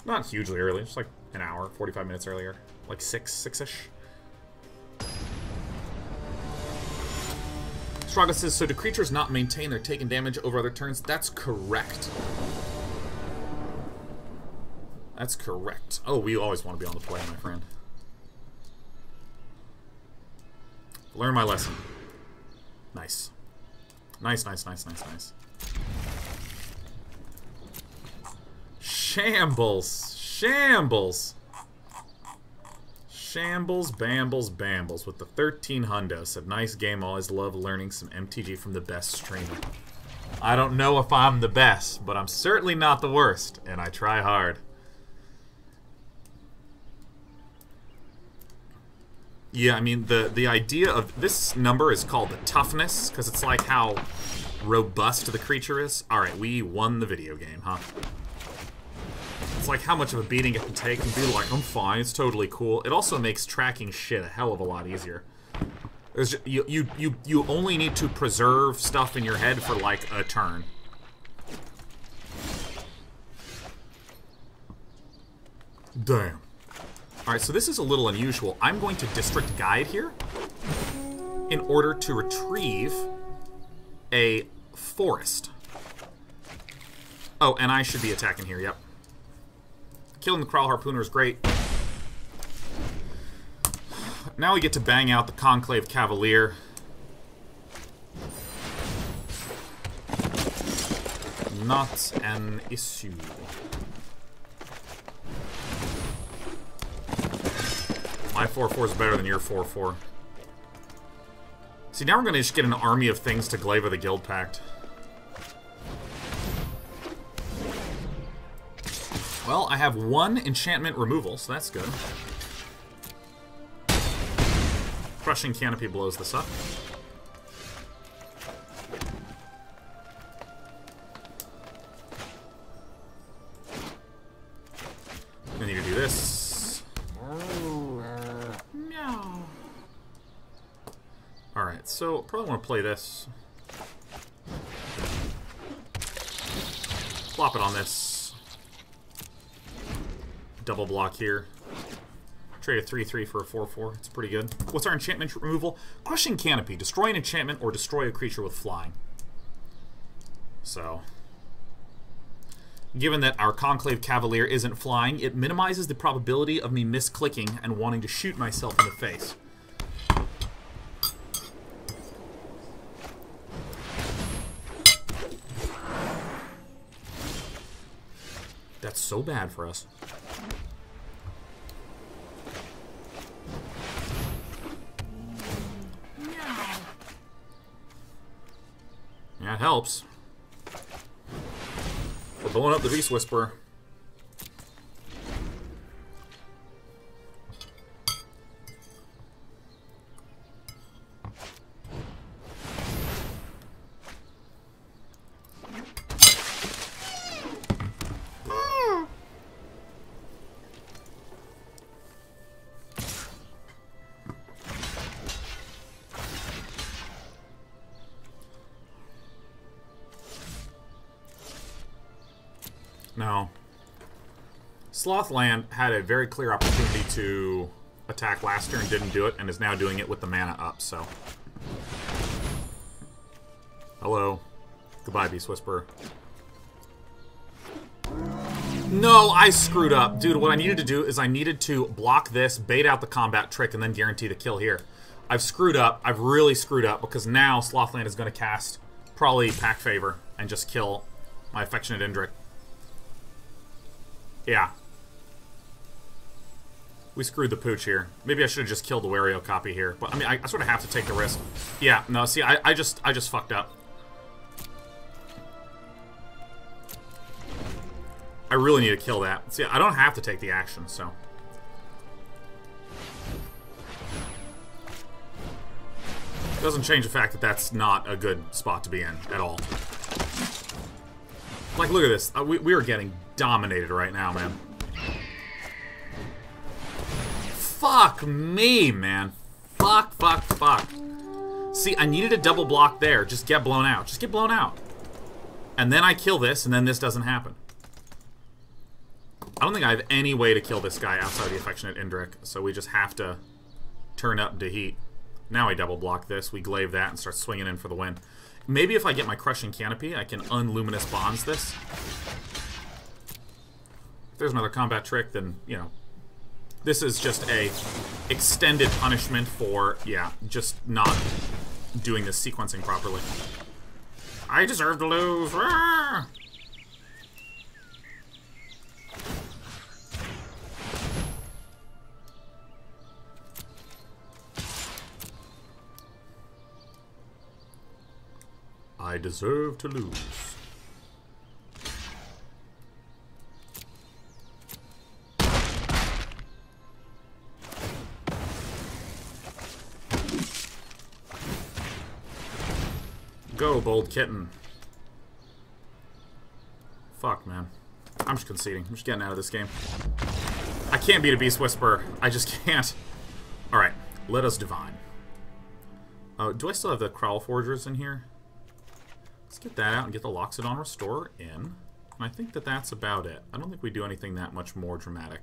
Not hugely early. Just like an hour, 45 minutes earlier. Like 6-ish. Straga says, so do creatures not maintain their taken damage over other turns? That's correct. That's correct. Oh, we always want to be on the play, my friend. Learn my lesson. Nice. Nice, nice, nice, nice, nice. Shambles. Shambles. Shambles, bambles, bambles with the 13 hundo. Said, nice game, always love learning some MTG from the best streamer. I don't know if I'm the best, but I'm certainly not the worst, and I try hard. Yeah, I mean, the idea of this number is called the toughness, because it's like how robust the creature is. Alright, we won the video game, huh? It's like how much of a beating it can take and be like, I'm fine, it's totally cool. It also makes tracking shit a hell of a lot easier. There's just, you only need to preserve stuff in your head for like a turn. Damn. Alright, so this is a little unusual. I'm going to District Guide here in order to retrieve a forest. Oh, and I should be attacking here, yep. Killing the Crawl Harpooner is great. Now we get to bang out the Conclave Cavalier. Not an issue. My 4-4 is better than your 4-4. See, now we're going to just get an army of things to Glaive of the Guild Pact. Well, I have one enchantment removal, so that's good. Crushing Canopy blows this up. I need to do this. Meow. Alright, so probably want to play this. Flop it on this. Double block here. Trade a 3-3 for a 4-4. It's pretty good. What's our enchantment removal? Crushing Canopy. Destroy an enchantment or destroy a creature with flying. So, given that our Conclave Cavalier isn't flying, it minimizes the probability of me misclicking and wanting to shoot myself in the face. That's so bad for us. Yeah, it helps. We're blowing up the Beast Whisperer. No. Slothland had a very clear opportunity to attack last turn and didn't do it, and is now doing it with the mana up, so. Hello. Goodbye, Beast Whisperer. No, I screwed up. Dude, what I needed to do is I needed to block this, bait out the combat trick, and then guarantee the kill here. I've screwed up. I've really screwed up, because now Slothland is going to cast probably Pack Favor and just kill my Affectionate Indrik. Yeah. We screwed the pooch here. Maybe I should have just killed the Wario copy here. But, I mean, I sort of have to take the risk. Yeah, no, see, I just fucked up. I really need to kill that. See, I don't have to take the action, so. It doesn't change the fact that that's not a good spot to be in at all. Like, look at this. We are getting dominated right now, man. Fuck me, man. Fuck, fuck, fuck. See, I needed a double block there. Just get blown out. Just get blown out. And then I kill this, and then this doesn't happen. I don't think I have any way to kill this guy outside the Affectionate Indrik, so we just have to turn up the heat. Now I double block this, we glaive that, and start swinging in for the win. Maybe if I get my Crushing Canopy, I can Unluminous Bonds this. If there's another combat trick, then, you know, this is just a extended punishment for, yeah, just not doing this sequencing properly. I deserve to lose. Rawr! I deserve to lose. Go, bold kitten. Fuck, man. I'm just conceding. I'm just getting out of this game. I can't beat a Beast Whisperer. I just can't. Alright, let us divine. Do I still have the Crowl Forgers in here? Let's get that out and get the Loxodon Restorer in. And I think that that's about it. I don't think we do anything that much more dramatic.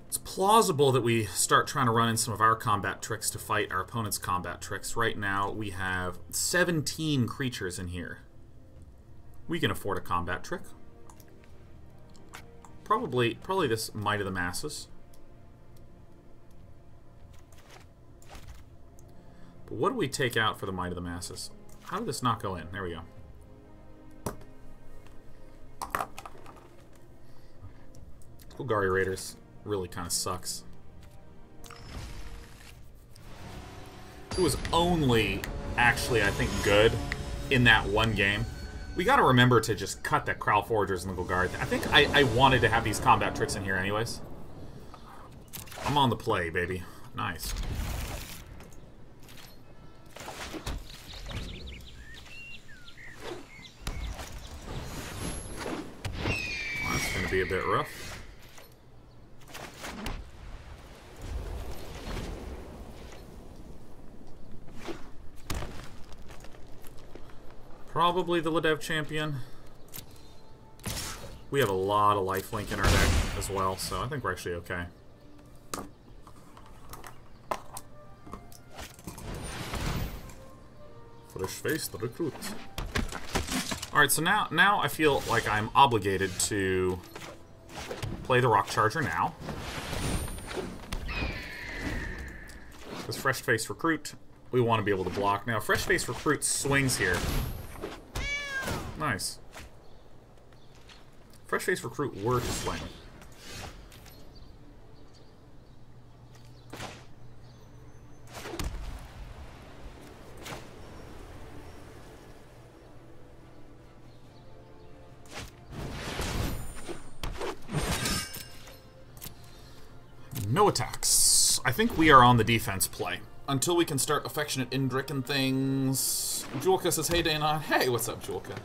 It's plausible that we start trying to run in some of our combat tricks to fight our opponent's combat tricks. Right now, we have 17 creatures in here. We can afford a combat trick. Probably this Might of the Masses. But what do we take out for the Might of the Masses? How did this not go in? There we go. Golgari Raiders really kind of sucks. It was only actually, I think, good in that one game. We got to remember to just cut that Crowl Forgers and the Golgari. I think I wanted to have these combat tricks in here anyways. I'm on the play, baby. Nice. Gonna be a bit rough. Probably the Ladev champion. We have a lot of lifelink in our deck as well, so I think we're actually okay. Fresh face, the recruit. Alright, so now I feel like I'm obligated to play the Rock Charger now. Because Fresh Face Recruit, we want to be able to block. Now, Fresh Face Recruit swings here. Nice. Fresh Face Recruit were to swing. No attacks. I think we are on the defense play. Until we can start Affectionate Indrik and things. Julka says, hey Dana. Hey, what's up, Julka?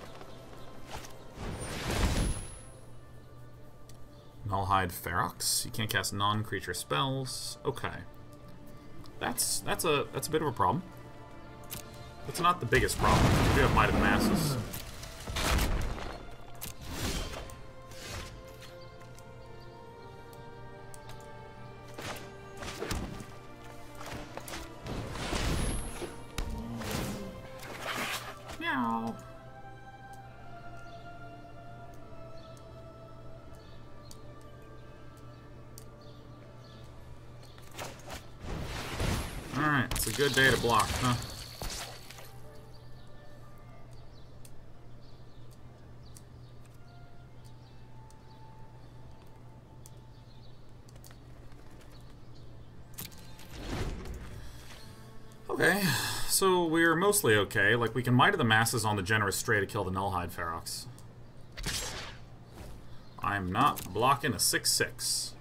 Nullhide Ferox. You can't cast non-creature spells. Okay. That's a bit of a problem. It's not the biggest problem. We do have Might of the Masses. Meow. Alright, it's a good day to block, huh? Okay, so we're mostly okay. Like, we can Might of the Masses on the Generous Stray to kill the Nullhide Ferox. I'm not blocking a 6/6.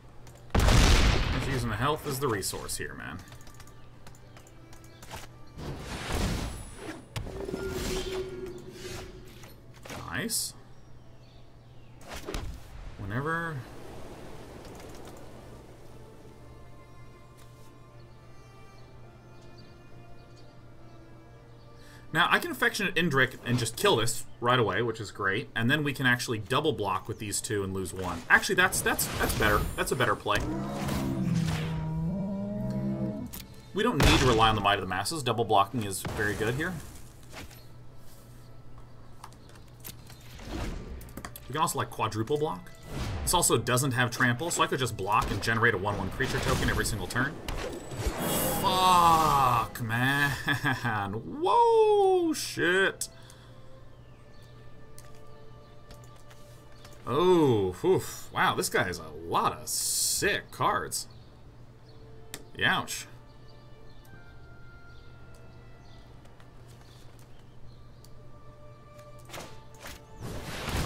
Just using the health as the resource here, man. Nice. Whenever... Now, I can Affectionate Indrik and just kill this right away, which is great. And then we can actually double block with these two and lose one. Actually, that's better. That's a better play. We don't need to rely on the Might of the Masses. Double blocking is very good here. We can also, like, quadruple block. This also doesn't have trample, so I could just block and generate a 1/1 creature token every single turn. Fuck, man. Whoa, shit. Oh, oof. Wow, this guy has a lot of sick cards. Youch.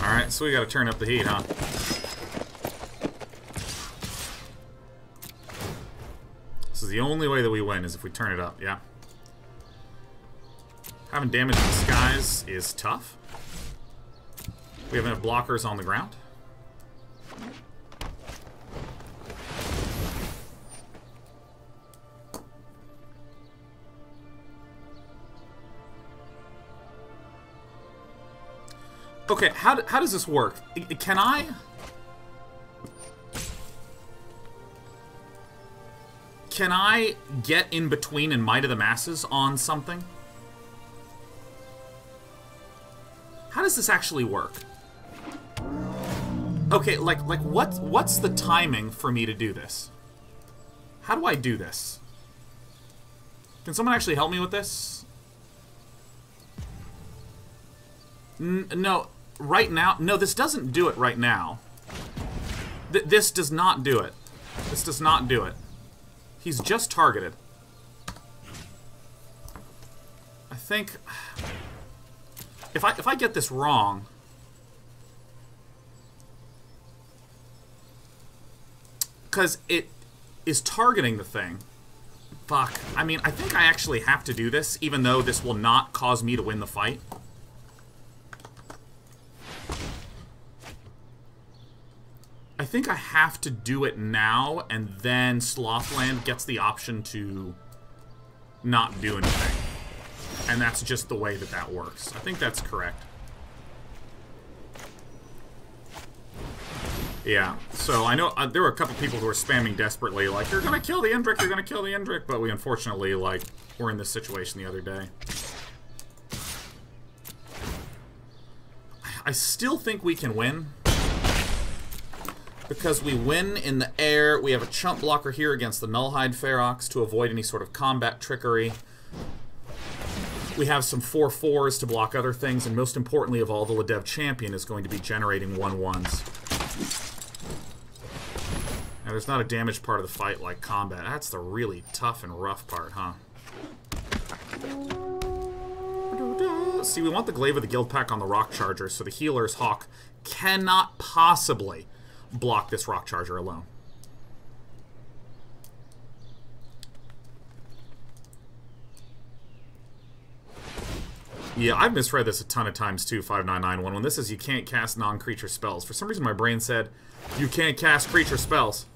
Alright, so we gotta turn up the heat, huh? This is the only way that we win, is if we turn it up, yeah? Having damage in the skies is tough. We have enough blockers on the ground. Okay, how does this work? Can I... Can I get in between and Might of the Masses on something? How does this actually work? Okay, like what's the timing for me to do this? How do I do this? Can someone actually help me with this? No, right now. No, this doesn't do it right now. This does not do it. This does not do it. He's just targeted. I think if I get this wrong, because it is targeting the thing. Fuck. I mean, I think I actually have to do this, even though this will not cause me to win the fight. I think I have to do it now, and then Slothland gets the option to not do anything. And that's just the way that that works. I think that's correct. Yeah, so I know there were a couple people who were spamming desperately, like, you're gonna kill the Indrik, you're gonna kill the Indrik, but we unfortunately, like, were in this situation the other day. I still think we can win. Because we win in the air, we have a chump blocker here against the Nullhide Ferox to avoid any sort of combat trickery. We have some 4/4s to block other things, and most importantly of all, the Ladev Champion is going to be generating 1/1s. Now, there's not a damaged part of the fight like combat. That's the really tough and rough part, huh? See, we want the Glaive of the Guild Pack on the Rock Charger, so the healer's Hawk cannot possibly block this Rock Charger alone. Yeah, I've misread this a ton of times too, 5991. When this is you can't cast non-creature spells. For some reason my brain said, you can't cast creature spells.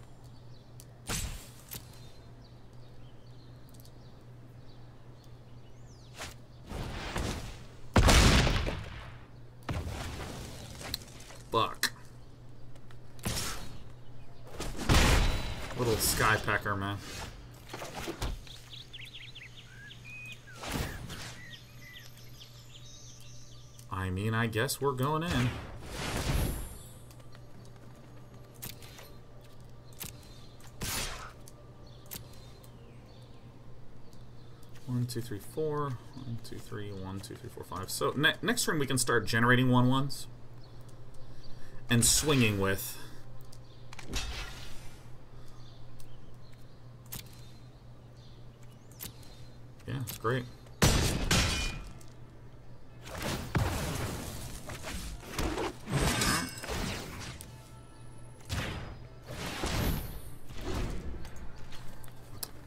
Fuck. Little Skypecker, man. I mean, I guess we're going in. One, two, three, four. 1, 2, 3, 1, 2, 3, 4, 5. So next turn we can start generating 1/1s and swinging with. Yeah, it's great.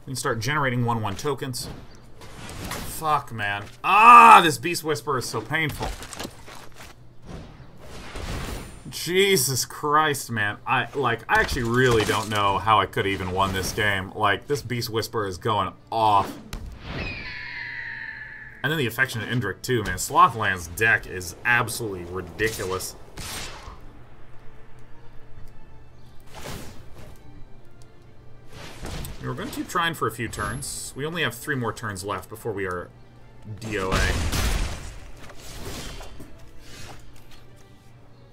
We can start generating 1/1 tokens. Fuck, man. Ah, this Beast Whisperer is so painful. Jesus Christ, man. I actually really don't know how I could have even won this game. Like, this Beast Whisperer is going off. And then the Affectionate Indrik, too, man. Slothland's deck is absolutely ridiculous. We're going to keep trying for a few turns. We only have 3 more turns left before we are DOA.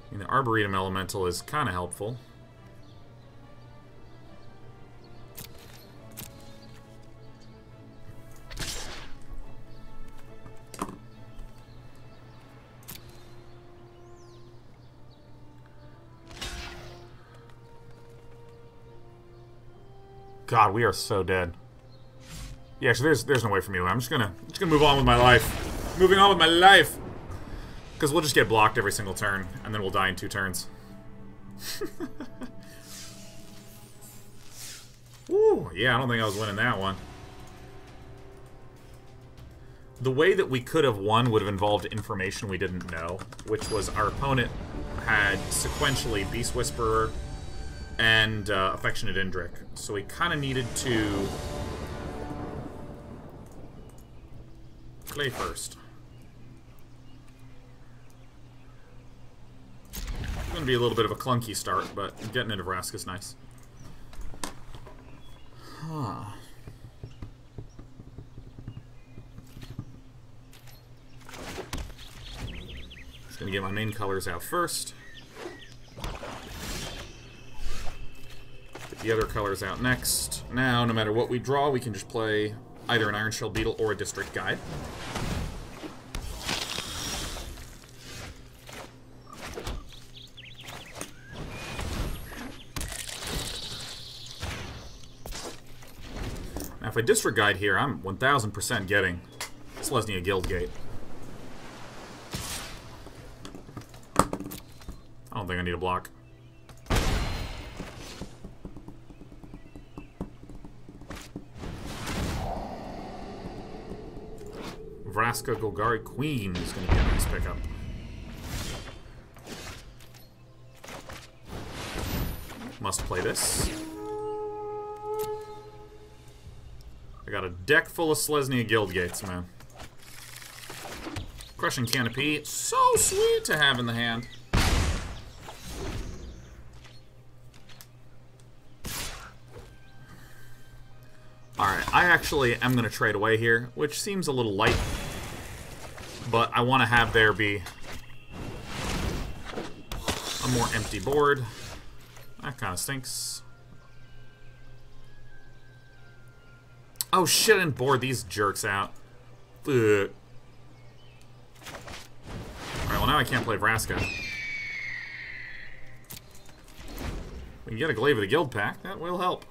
I mean, the Arboretum Elemental is kind of helpful. God, we are so dead. Yeah, so there's no way for me to win. I'm just gonna move on with my life. Moving on with my life. Because we'll just get blocked every single turn, and then we'll die in 2 turns. Woo, yeah, I don't think I was winning that one. The way that we could have won would have involved information we didn't know, which was our opponent had sequentially Beast Whisperer and Affectionate Indrik. So we kind of needed to play first. It's going to be a little bit of a clunky start, but getting into Vraska's nice. Huh. Just going to get my main colors out first. Get the other colors out next. Now, no matter what we draw, we can just play either an Ironshell Beetle or a District Guide. Now, if I District Guide here, I'm 1000% getting Selesnya Guildgate. I don't think I need a block. Vraska Golgari Queen is going to get a nice pickup. Must play this. I got a deck full of Selesnya Guildgates, man. Crushing Canopy, so sweet to have in the hand. Alright, I actually am going to trade away here, which seems a little light. But I want to have there be a more empty board. That kind of stinks. Oh shit, I didn't board these jerks out. Ugh. Alright, well now I can't play Vraska. We can get a Glaive of the Guild pack. That will help.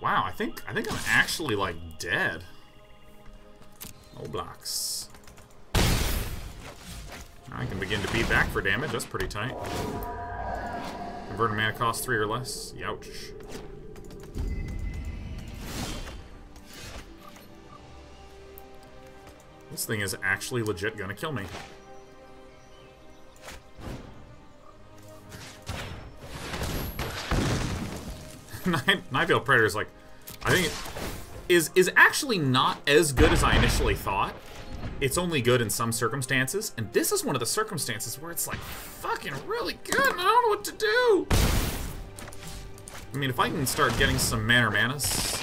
Wow, I think I'm actually, like, dead. No blocks. I can begin to beat back for damage. That's pretty tight. Converted mana cost 3 or less. Youch. This thing is actually legit gonna kill me. Nightveil Predator is like, I think is actually not as good as I initially thought. It's only good in some circumstances, and this is one of the circumstances where it's like fucking really good and I don't know what to do. I mean, if I can start getting some manas.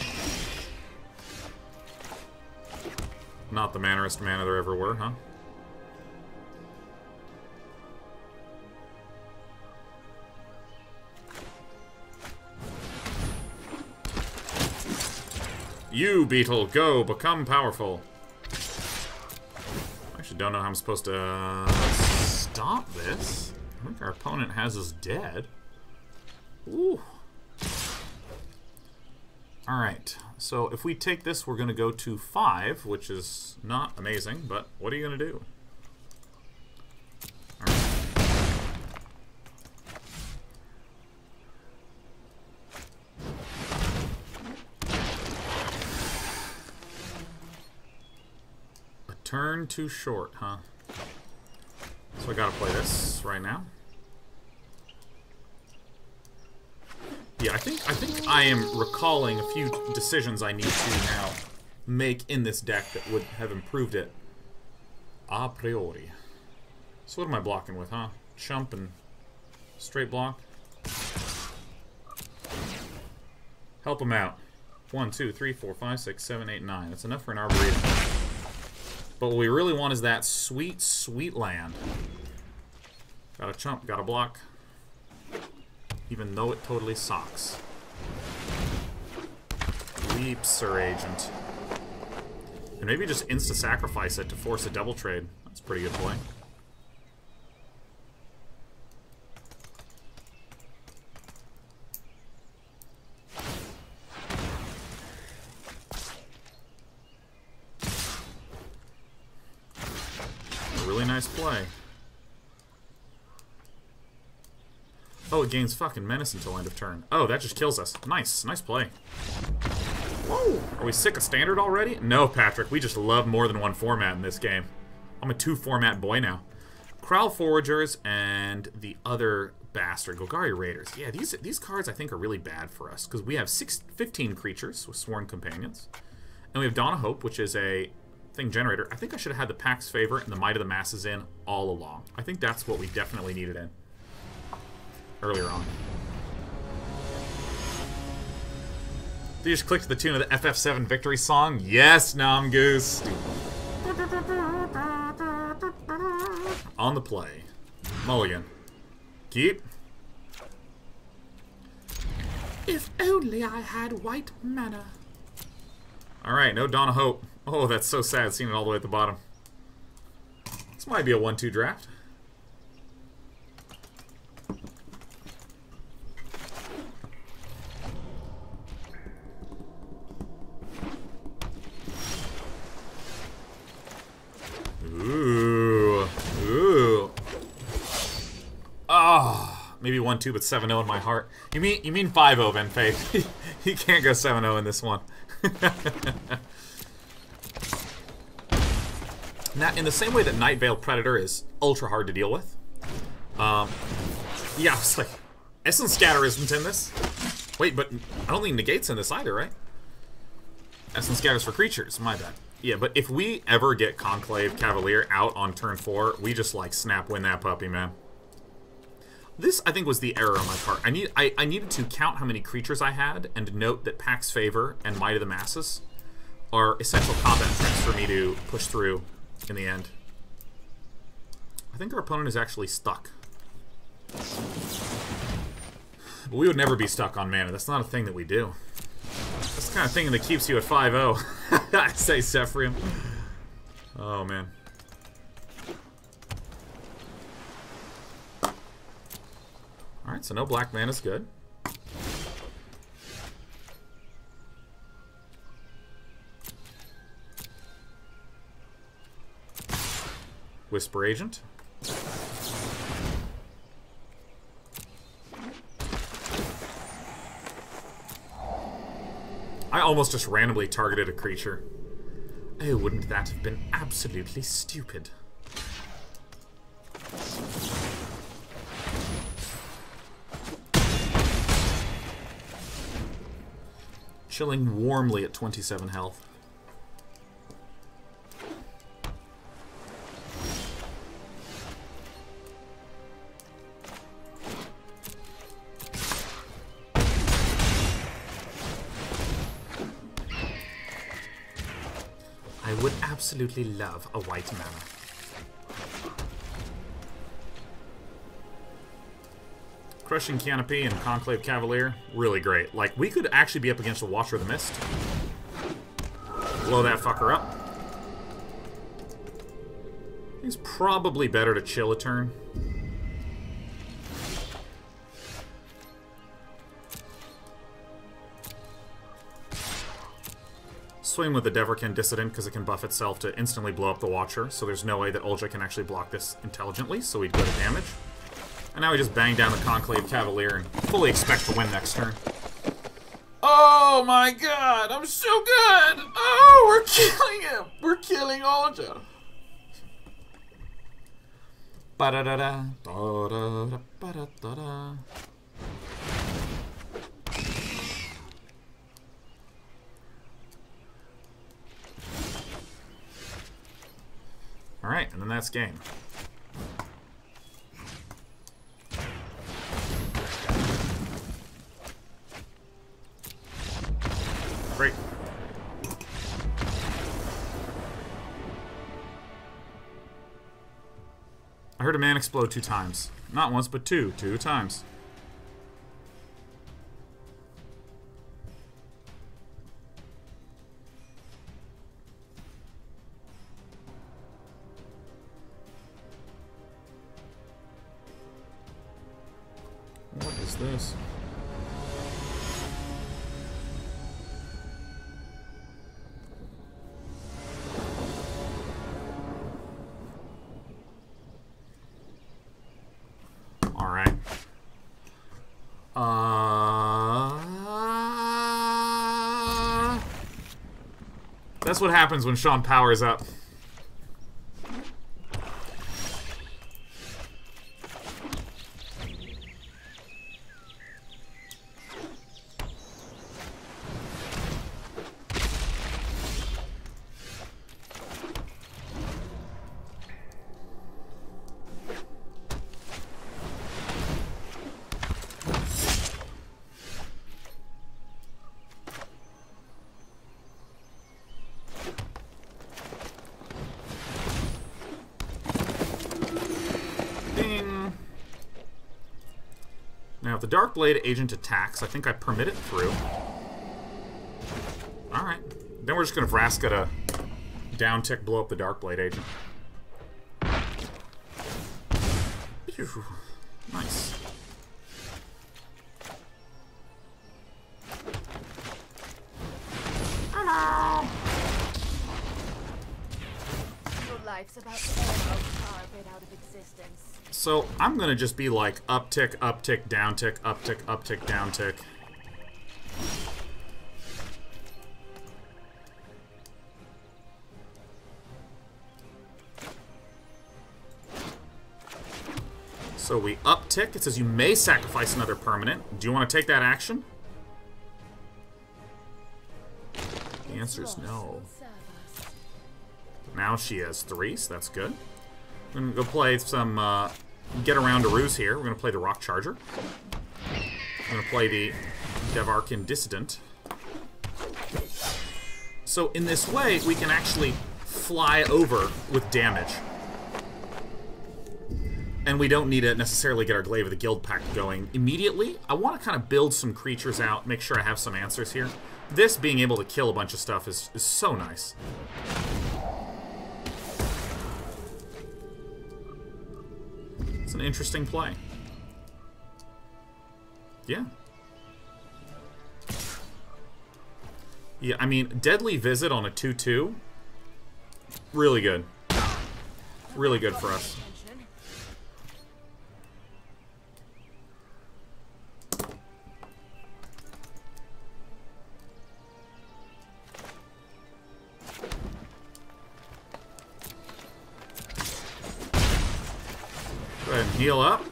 Not the mannerest mana there ever were, huh? You, Beetle, go, become powerful. I actually don't know how I'm supposed to stop this. I think our opponent has us dead. Ooh. Alright, so if we take this, we're going to go to 5, which is not amazing, but what are you going to do? All right. A turn too short, huh? So I got to play this right now. Yeah, I think I am recalling a few decisions I need to now make in this deck that would have improved it a priori. So what am I blocking with, huh? Chump and straight block. Help him out. 1, 2, 3, 4, 5, 6, 7, 8, 9. That's enough for an Arboretum. But what we really want is that sweet, sweet land. Got a chump, got a block. Even though it totally sucks. Leap, Sir Agent. And maybe just insta-sacrifice it to force a double trade. That's a pretty good play. A really nice play. Oh, it gains fucking menace until end of turn. Oh, that just kills us. Nice. Nice play. Whoa! Are we sick of standard already? No, Patrick. We just love more than one format in this game. I'm a 2-format boy now. Kraul Foragers and the other bastard, Golgari Raiders. Yeah, these cards I think are really bad for us because we have 15 creatures with Sworn Companions. And we have Dawn of Hope, which is a thing generator. I think I should have had the Pax Favor and the Might of the Masses in all along. I think that's what we definitely needed in. Earlier on. Did you just click to the tune of the FF7 victory song? Yes, Nom Goose. On the play. Mulligan. Keep. If only I had white mana. Alright, no Dawn of Hope. Oh, that's so sad seeing it all the way at the bottom. This might be a 1-2 draft. Ooh. Ooh. Ah, maybe 1-2, but 7-0 in my heart. You mean 5-0, Ben Faith? He can't go 7-0 in this one. Now, in the same way that Nightveil Predator is ultra hard to deal with. Yeah, I was like, Essence Scatter isn't in this. Wait, but I don't think Negate's in this either, right? Essence Scatter's for creatures, my bad. Yeah, but if we ever get Conclave Cavalier out on turn 4, we just, like, snap-win that puppy, man. This, I think, was the error on my part. I needed to count how many creatures I had and note that Pax Favor and Might of the Masses are essential combat tricks for me to push through in the end. I think our opponent is actually stuck. But we would never be stuck on mana. That's not a thing that we do. That's the kind of thing that keeps you at 5-0. I say Sephrium. Oh, man. Alright, so no black mana is good. Whisper Agent. I almost just randomly targeted a creature. Oh, wouldn't that have been absolutely stupid? Chilling warmly at 27 health. I would absolutely love a white mana. Crushing Canopy and Conclave Cavalier, really great. Like, we could actually be up against a Watcher of the Mist. Blow that fucker up. It's probably better to chill a turn. Swing with the Deverkin Dissident because it can buff itself to instantly blow up the Watcher, so there's no way that Ulja can actually block this intelligently, so we'd go to damage. And now we just bang down the Conclave Cavalier and fully expect to win next turn. Oh my god, I'm so good! Oh, we're killing him! We're killing Ulja! Ba-da-da-da, da-da-da, ba-da-da-da. Alright, and then that's game. Great. I heard a man explode 2 times. Not once, but 2 times. What is this? Alright. That's what happens when Sean powers up. Now, if the Darkblade agent attacks, I think I permit it through. Alright. Then we're just going to Vraska to down tick blow up the Darkblade agent. Phew. Nice. Hello! Your life's about to carve it out of existence. So I'm gonna just be like uptick, uptick, downtick, uptick, uptick, downtick. So we uptick. It says you may sacrifice another permanent. Do you want to take that action? The answer is no. Now she has 3, so that's good. We're gonna go play some get around a ruse here. We're gonna play the Rock Charger. We're gonna play the Devarkin Dissident. So in this way, we can actually fly over with damage. And we don't need to necessarily get our Glaive of the Guild Pact going immediately. I want to kind of build some creatures out, make sure I have some answers here. This being able to kill a bunch of stuff is so nice. It's an interesting play. Yeah. Yeah, I mean, Deadly Visit on a 2/2. Really good. Really good for us. Go ahead and heal up.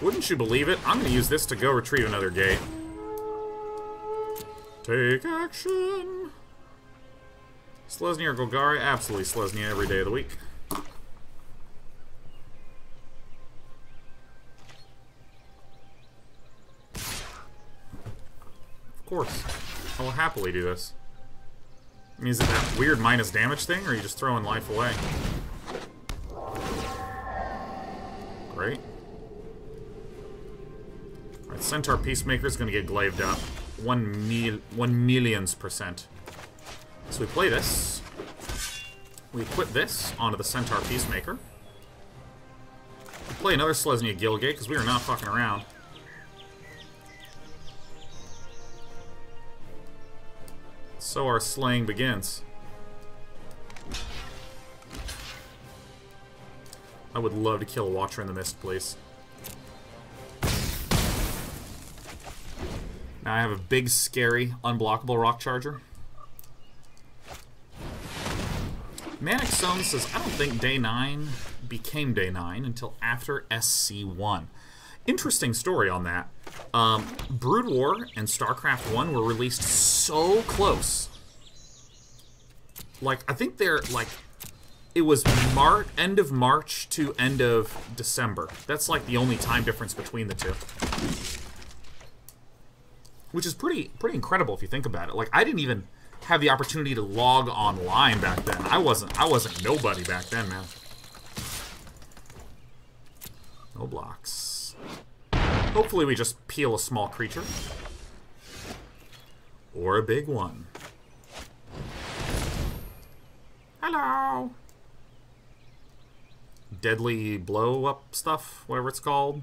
Wouldn't you believe it? I'm going to use this to go retrieve another gate. Take action! Selesnya or Golgari? Absolutely Selesnya every day of the week. Of course. I will happily do this. I mean, is it that weird minus damage thing, or are you just throwing life away? Great. Alright, Centaur Peacemaker's gonna get glaved up. 1,000,000%. So we play this. We equip this onto the Centaur Peacemaker. We play another Selesnya Guildgate, because we are not fucking around. So our slaying begins. I would love to kill a Watcher in the Mist, please. Now I have a big, scary, unblockable Rock Charger. Manic Zone says, I don't think Day 9 became Day 9 until after SC1. Interesting story on that. Brood War and StarCraft 1 were released so close. Like, I think they're, like, it was end of March to end of December. That's, like, the only time difference between the two. Which is pretty incredible if you think about it. Like, I didn't even have the opportunity to log online back then. I wasn't nobody back then, man. No blocks. Hopefully we just peel a small creature. Or a big one. Hello! Deadly blow-up stuff, whatever it's called.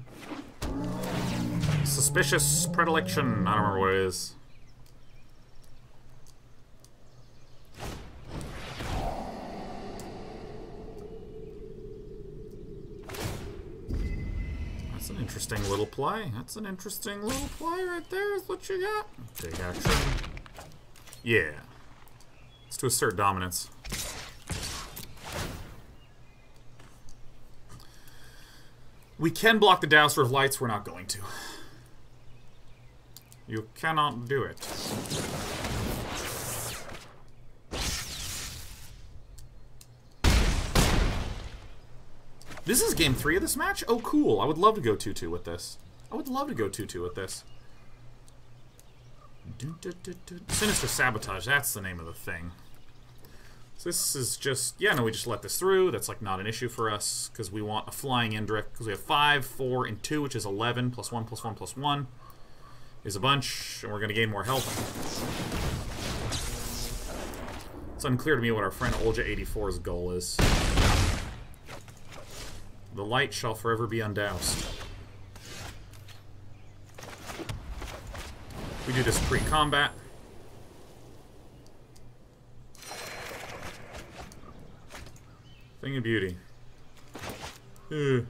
Suspicious Predilection. I don't remember what it is. That's an interesting little play. That's an interesting little play right there is what you got. Take action. Yeah. It's to assert dominance. We can block the Dowser of Lights. We're not going to. You cannot do it. This is game 3 of this match? Oh, cool. I would love to go 2-2 with this. I would love to go 2-2 with this. Sinister Sabotage. That's the name of the thing. So this is just... Yeah, no, we just let this through. That's, like, not an issue for us. Because we want a Flying Indrik. Because we have 5, 4, and 2, which is 11. Plus 1, plus 1, plus 1. Is a bunch, and we're going to gain more health. It's unclear to me what our friend Olja84's goal is. The light shall forever be undoused. We do this pre-combat. Thing of beauty. Ugh.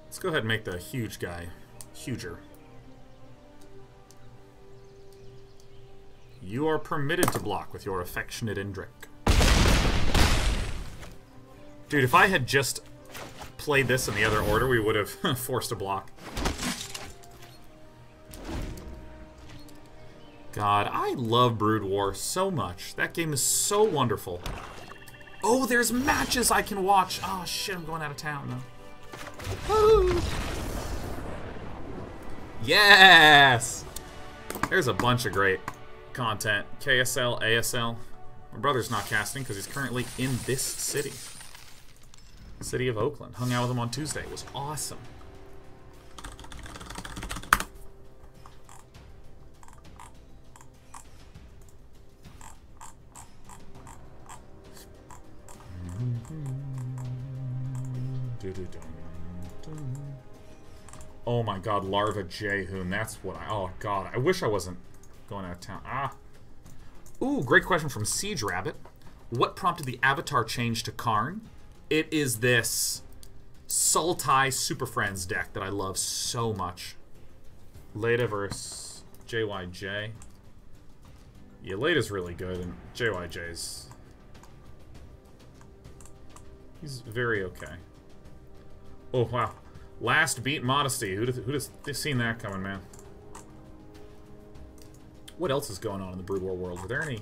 Let's go ahead and make the huge guy huger. You are permitted to block with your affectionate Indrik. Dude, if I had just played this in the other order, we would have forced a block. God, I love Brood War so much. That game is so wonderful. Oh, there's matches I can watch. Oh, shit, I'm going out of town, though. Woo! Yes! There's a bunch of great content. KSL, ASL. My brother's not casting because he's currently in this city. City of Oakland. Hung out with him on Tuesday. It was awesome. Oh my god, Larva Jehoon. That's what I... Oh god, I wish I wasn't going out of town. Ah. Ooh, great question from Siege Rabbit. What prompted the avatar change to Karn? It is this Sultai Super Friends deck that I love so much. Leda versus JYJ. Yeah, Leda's really good, and JYJ's... He's very okay. Oh, wow. Last beat Modesty. Who'd have seen that coming, man? What else is going on in the Brood War world? Are there any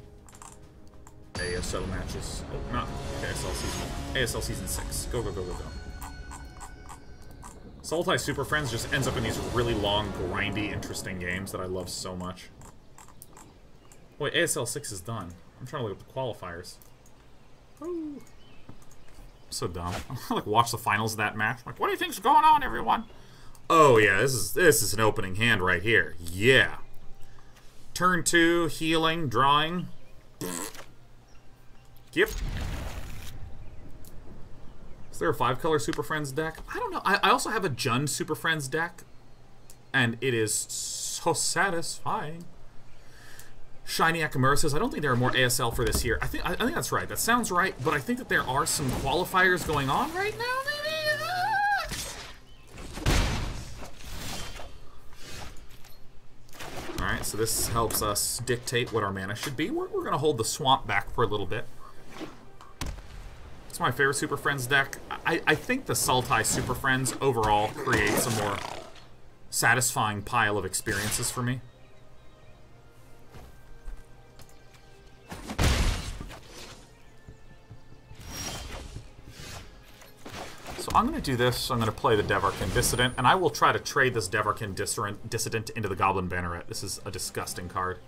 ASL matches? Oh, not ASL season. ASL season 6. Go, go, go, go, go. Sultai Super Friends just ends up in these really long, grindy, interesting games that I love so much. Wait, ASL 6 is done. I'm trying to look at the qualifiers. Ooh. So dumb. I like watch the finals of that match. I'm like, what do you think's going on, everyone? Oh yeah, this is an opening hand right here. Yeah. Turn 2, healing, drawing. Yep. Is there a 5-color Super Friends deck? I don't know. I also have a Jund Super Friends deck, and it is so satisfying. Shiny Akamura says, I don't think there are more ASL for this year. I think that's right. That sounds right, but I think that there are some qualifiers going on right now, maybe? Alright, so this helps us dictate what our mana should be. We're going to hold the Swamp back for a little bit. It's my favorite Super Friends deck. I think the Sultai Super Friends overall creates a more satisfying pile of experiences for me. So I'm going to do this. I'm going to play the Devarkin Dissident, and I will try to trade this Devarkin Dissident into the Goblin Banneret. This is a disgusting card.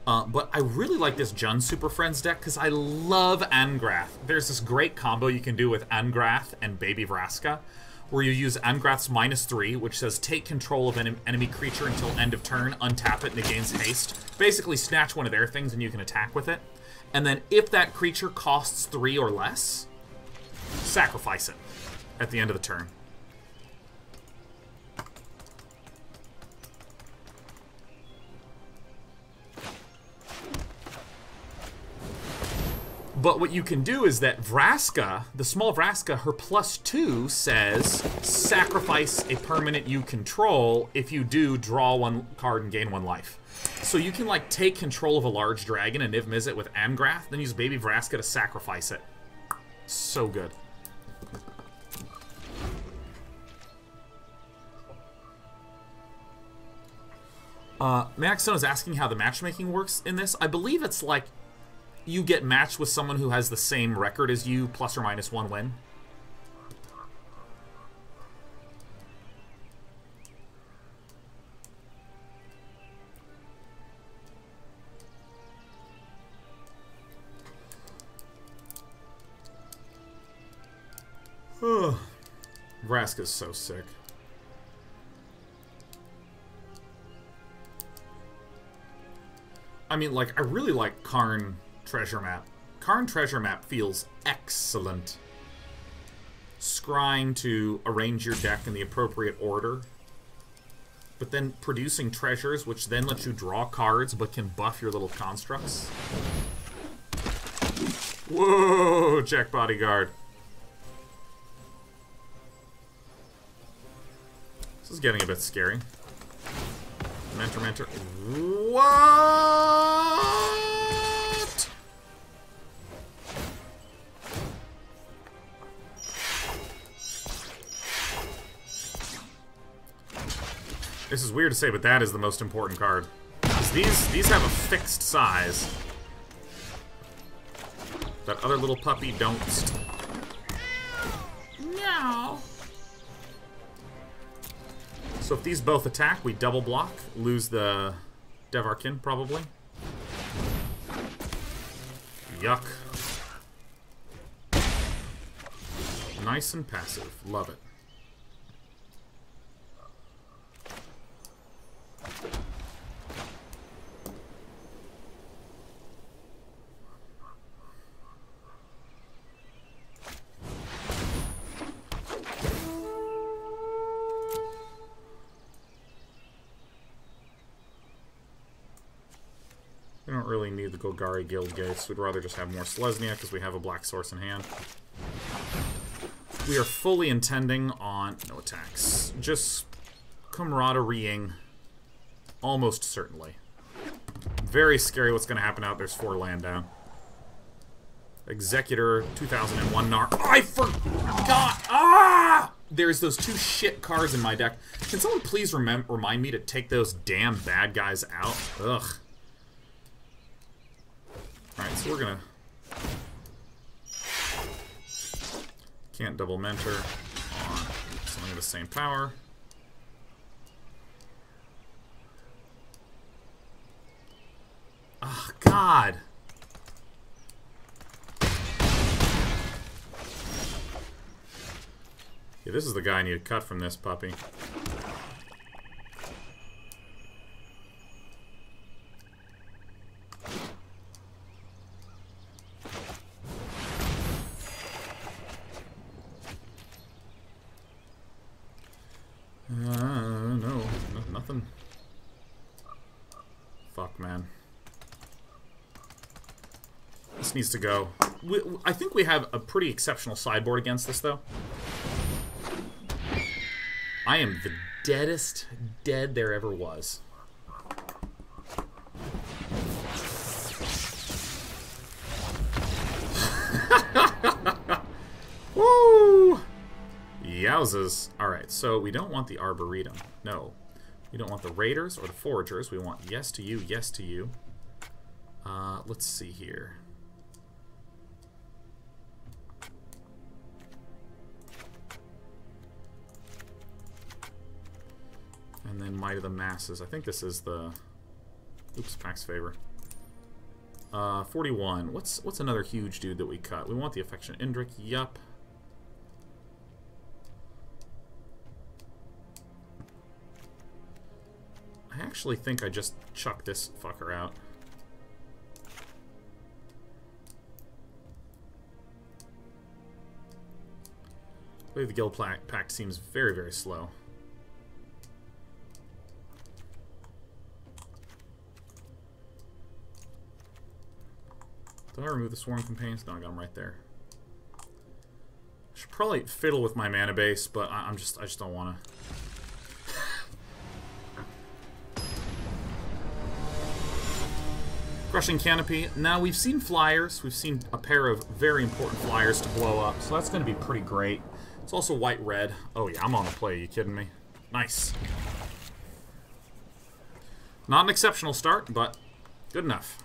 But I really like this Jund Super Friends deck because I love Angrath. There's this great combo you can do with Angrath and Baby Vraska, where you use Angrath's -3, which says take control of an enemy creature until end of turn, untap it, and it gains haste. Basically, snatch one of their things and you can attack with it. And then if that creature costs 3 or less, sacrifice it at the end of the turn. But what you can do is that Vraska, the small Vraska, her +2 says sacrifice a permanent you control. If you do, draw 1 card and gain 1 life. So you can like take control of a large dragon and Niv Mizzet with Angrath, then use Baby Vraska to sacrifice it. So good. Maxone is asking how the matchmaking works in this. I believe it's like you get matched with someone who has the same record as you, plus or minus 1 win. Vraska's so sick. I mean, like, I really like Karn Treasure Map. Karn Treasure Map feels excellent. Scrying to arrange your deck in the appropriate order, but then producing treasures, which then let you draw cards, but can buff your little constructs. Whoa, Jack Bodyguard. This is getting a bit scary. Mentor. What? This is weird to say, but that is the most important card. These have a fixed size. That other little puppy don't. No. So if these both attack, we double block, lose the Devarkin, probably. Yuck. Nice and passive. Love it. the Golgari Guild Gates. We'd rather just have more Selesnya because we have a black source in hand. We are fully intending on no attacks. Just camaraderieing almost certainly. Very scary what's going to happen out. There's 4 land down. Executor, 2001 Nar. I forgot! Ah! There's those 2 shit cards in my deck. Can someone please remind me to take those damn bad guys out? Ugh. Alright, so we're gonna... Can't double mentor on something of the same power. Oh, God! Yeah, this is the guy I need to cut from this puppy. No, nothing. Fuck, man. This needs to go. I think we have a pretty exceptional sideboard against this, though. I am the deadest dead there ever was. Woo! Yowzas. Alright, so we don't want the Arboretum. No. We don't want the Raiders or the Foragers. We want yes to you, yes to you. Let's see here. And then Might of the Masses. I think this is the... Oops, Pax Favor. 41. What's another huge dude that we cut? We want the Affectionate Indrik. Yup. I actually think I just chucked this fucker out. I believe the Guild Pact seems very, very slow. Did I remove the Sworn Companions? No, I got them right there. I should probably fiddle with my mana base, but I just don't want to. Crushing Canopy. Now, we've seen flyers. We've seen a pair of very important flyers to blow up, so that's going to be pretty great. It's also white-red. Oh yeah, I'm on the play. Are you kidding me? Nice. Not an exceptional start, but good enough.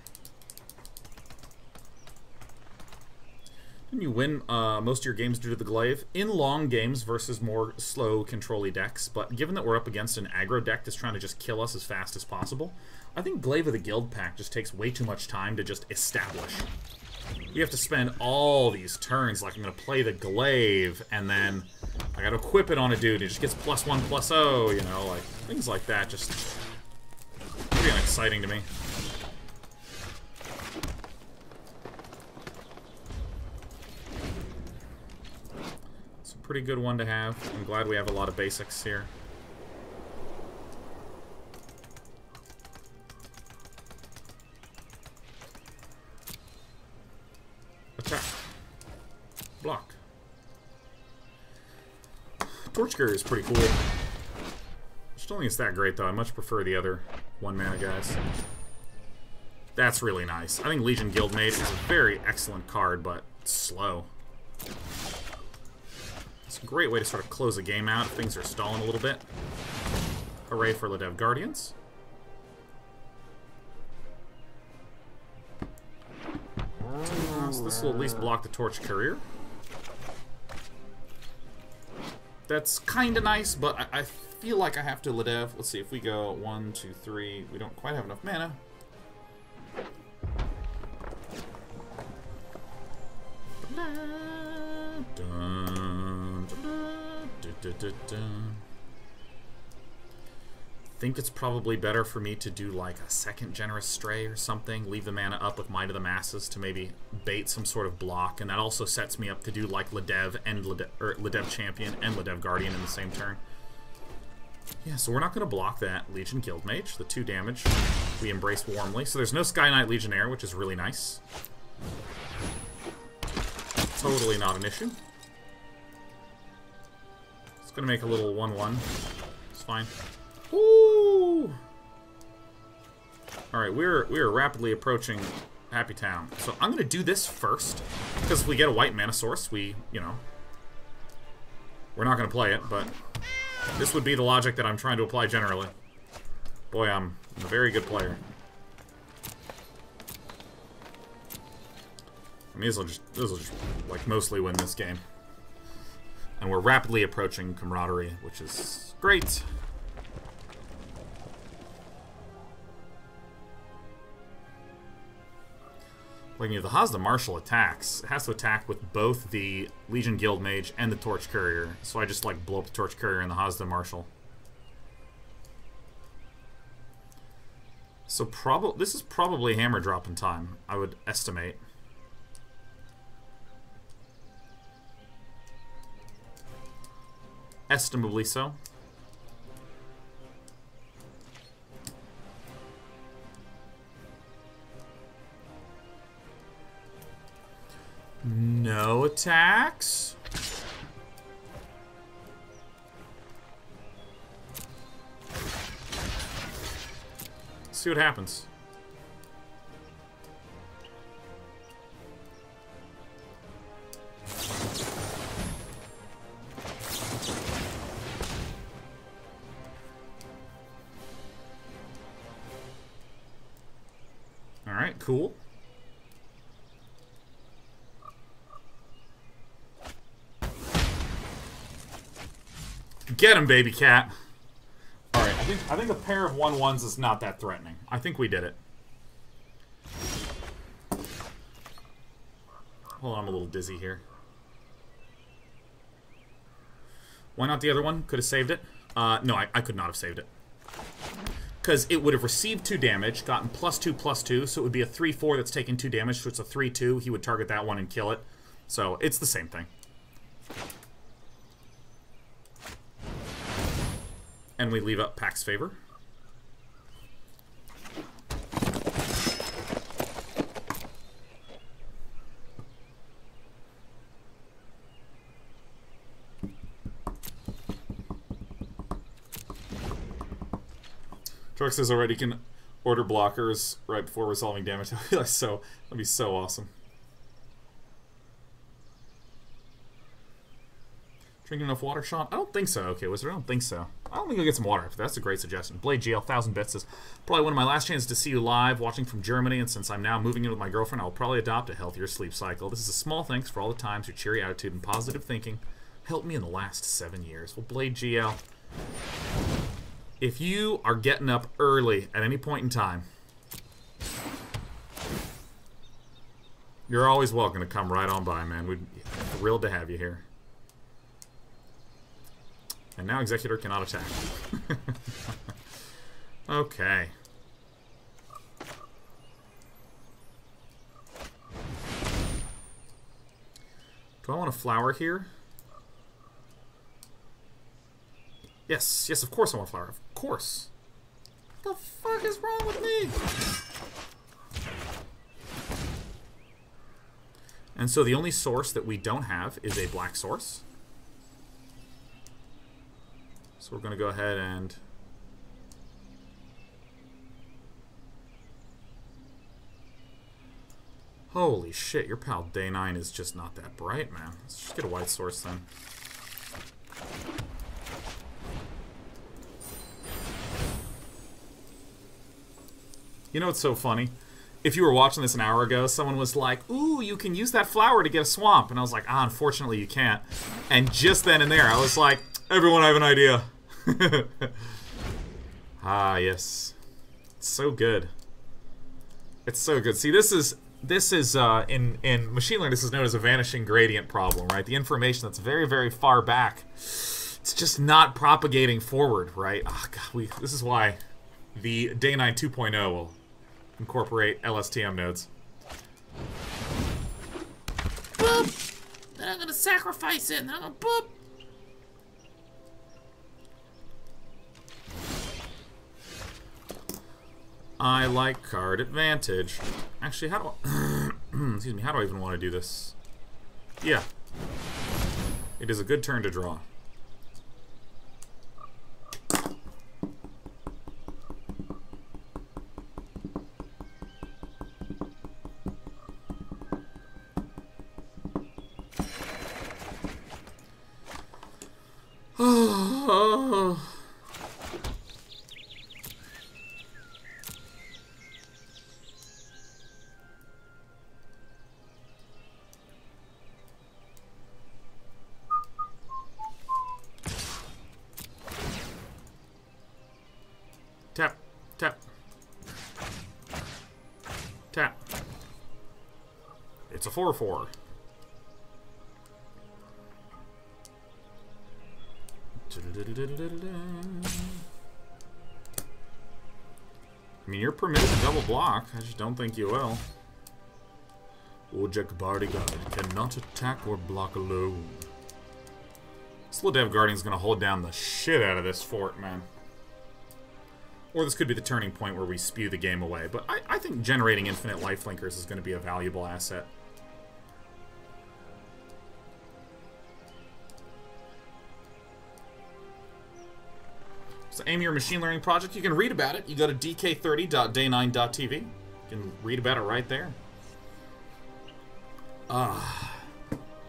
Didn't you win most of your games due to the glaive? In long games versus more slow, control-y decks, but given that we're up against an aggro deck that's trying to just kill us as fast as possible, I think Glaive of the Guild Pact just takes way too much time to just establish. We have to spend all these turns, like I'm going to play the Glaive, and then I got to equip it on a dude, it just gets +1/+0, you know, like, things like that, just pretty unexciting to me. Pretty good one to have. I'm glad we have a lot of basics here. Attack. Block. Torch Carrier is pretty cool. I just don't think it's that great, though. I much prefer the other 1-mana guys. That's really nice. I think Legion Guildmate is a very excellent card, but it's slow. It's a great way to sort of close a game out if things are stalling a little bit. Hooray for Ledev Guardians. So this will at least block the Torch Courier. That's kind of nice, but I feel like I have to Ledev. Let's see, if we go 1, 2, 3, we don't quite have enough mana. I think it's probably better for me to do like a second Generous Stray or something, leave the mana up with Might of the Masses to maybe bait some sort of block, and that also sets me up to do like Ledev and Ledev Champion and Ledev Guardian in the same turn. Yeah, so we're not going to block that Legion Guild Mage. The 2 damage we embrace warmly. So there's no Sky Knight Legionnaire, which is really nice. Totally not an issue. It's going to make a little 1-1. It's fine. Woo! Alright, we're rapidly approaching Happy Town. So I'm going to do this first. Because if we get a white mana source, we, you know... We're not going to play it, but... This would be the logic that I'm trying to apply generally. Boy, I'm a very good player. I mean, this will just, like, mostly win this game. And we're rapidly approaching camaraderie, which is great. Like, if the Hazda Marshal attacks, it has to attack with both the Legion Guild Mage and the Torch Courier. So I just, like, blow up the Torch Courier and the Hazda Marshal. So this is probably hammer drop in time, I would estimate. Estimably so. No attacks. See what happens. All right, cool. Get him, baby cat. Alright, I think a pair of 1/1s is not that threatening. I think we did it. Hold on, I'm a little dizzy here. Why not the other one? Could have saved it? No, I could not have saved it. Because it would have received 2 damage, gotten +2/+2, so it would be a 3/4 that's taking 2 damage, so it's a 3/2. He would target that one and kill it. So, it's the same thing. And we leave up Pack's Favor. Truck says already can order blockers right before resolving damage. That'd be so awesome. Drinking enough water, Sean? I don't think so. Okay, Wizard, I don't think so. I don't think you'll get some water. That's a great suggestion. Blade GL, 1,000 bits says, probably one of my last chances to see you live, watching from Germany, and since I'm now moving in with my girlfriend, I'll probably adopt a healthier sleep cycle. This is a small thanks for all the times your cheery attitude and positive thinking helped me in the last 7 years. Well, Blade GL, if you are getting up early at any point in time, you're always welcome to come right on by, man. We'd be thrilled to have you here. And now Executor cannot attack. Okay. Do I want a flower here? Yes, yes, of course I want a flower. Of course. What the fuck is wrong with me? And so the only source that we don't have is a black source. So we're going to go ahead and... Holy shit, your pal Day 9 is just not that bright, man. Let's just get a white source then. You know what's so funny? If you were watching this an hour ago, someone was like, ooh, you can use that flower to get a swamp. And I was like, ah, unfortunately you can't. And just then and there, I was like, everyone, I have an idea. Ah, yes. It's so good. It's so good. See, this is in machine learning, this is known as a vanishing gradient problem, right? The information that's very, very far back, it's just not propagating forward, right? Oh, God, this is why the Day 9 2.0 will incorporate LSTM nodes. Boop! Then I'm gonna sacrifice it, and I'm gonna boop! I like card advantage. Actually, how do I... excuse me, how do I even want to do this? Yeah. It is a good turn to draw. Tap, tap, tap. It's a 4/4. I mean, you're permitted to double block. I just don't think you will. Ojek Bodyguard cannot attack or block alone. Slow Dev Guardian's gonna hold down the shit out of this fort, man. Or this could be the turning point where we spew the game away. But I think generating infinite lifelinkers is going to be a valuable asset. So aim your machine learning project. You can read about it. You go to dk30.day9.tv. You can read about it right there.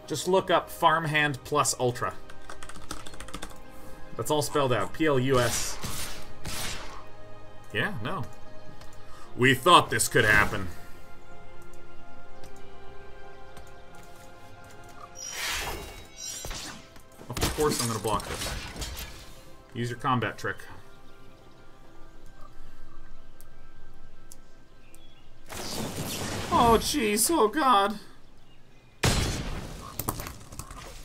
Just look up Farmhand plus Ultra. That's all spelled out. PLUS. Yeah, no. We thought this could happen. Of course I'm going to block this. Use your combat trick. Oh, jeez. Oh, God.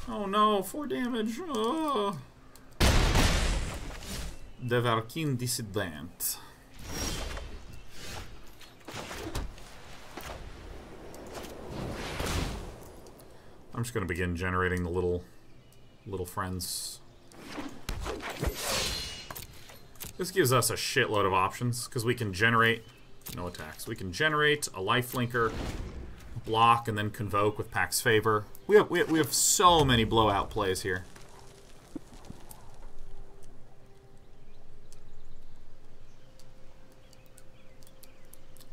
Oh, no. 4 damage. Oh. Devarkin Dissident. I'm just going to begin generating the little friends. This gives us a shitload of options, because we can generate... No attacks. We can generate a lifelinker, block, and then convoke with Pax Favor. We have so many blowout plays here.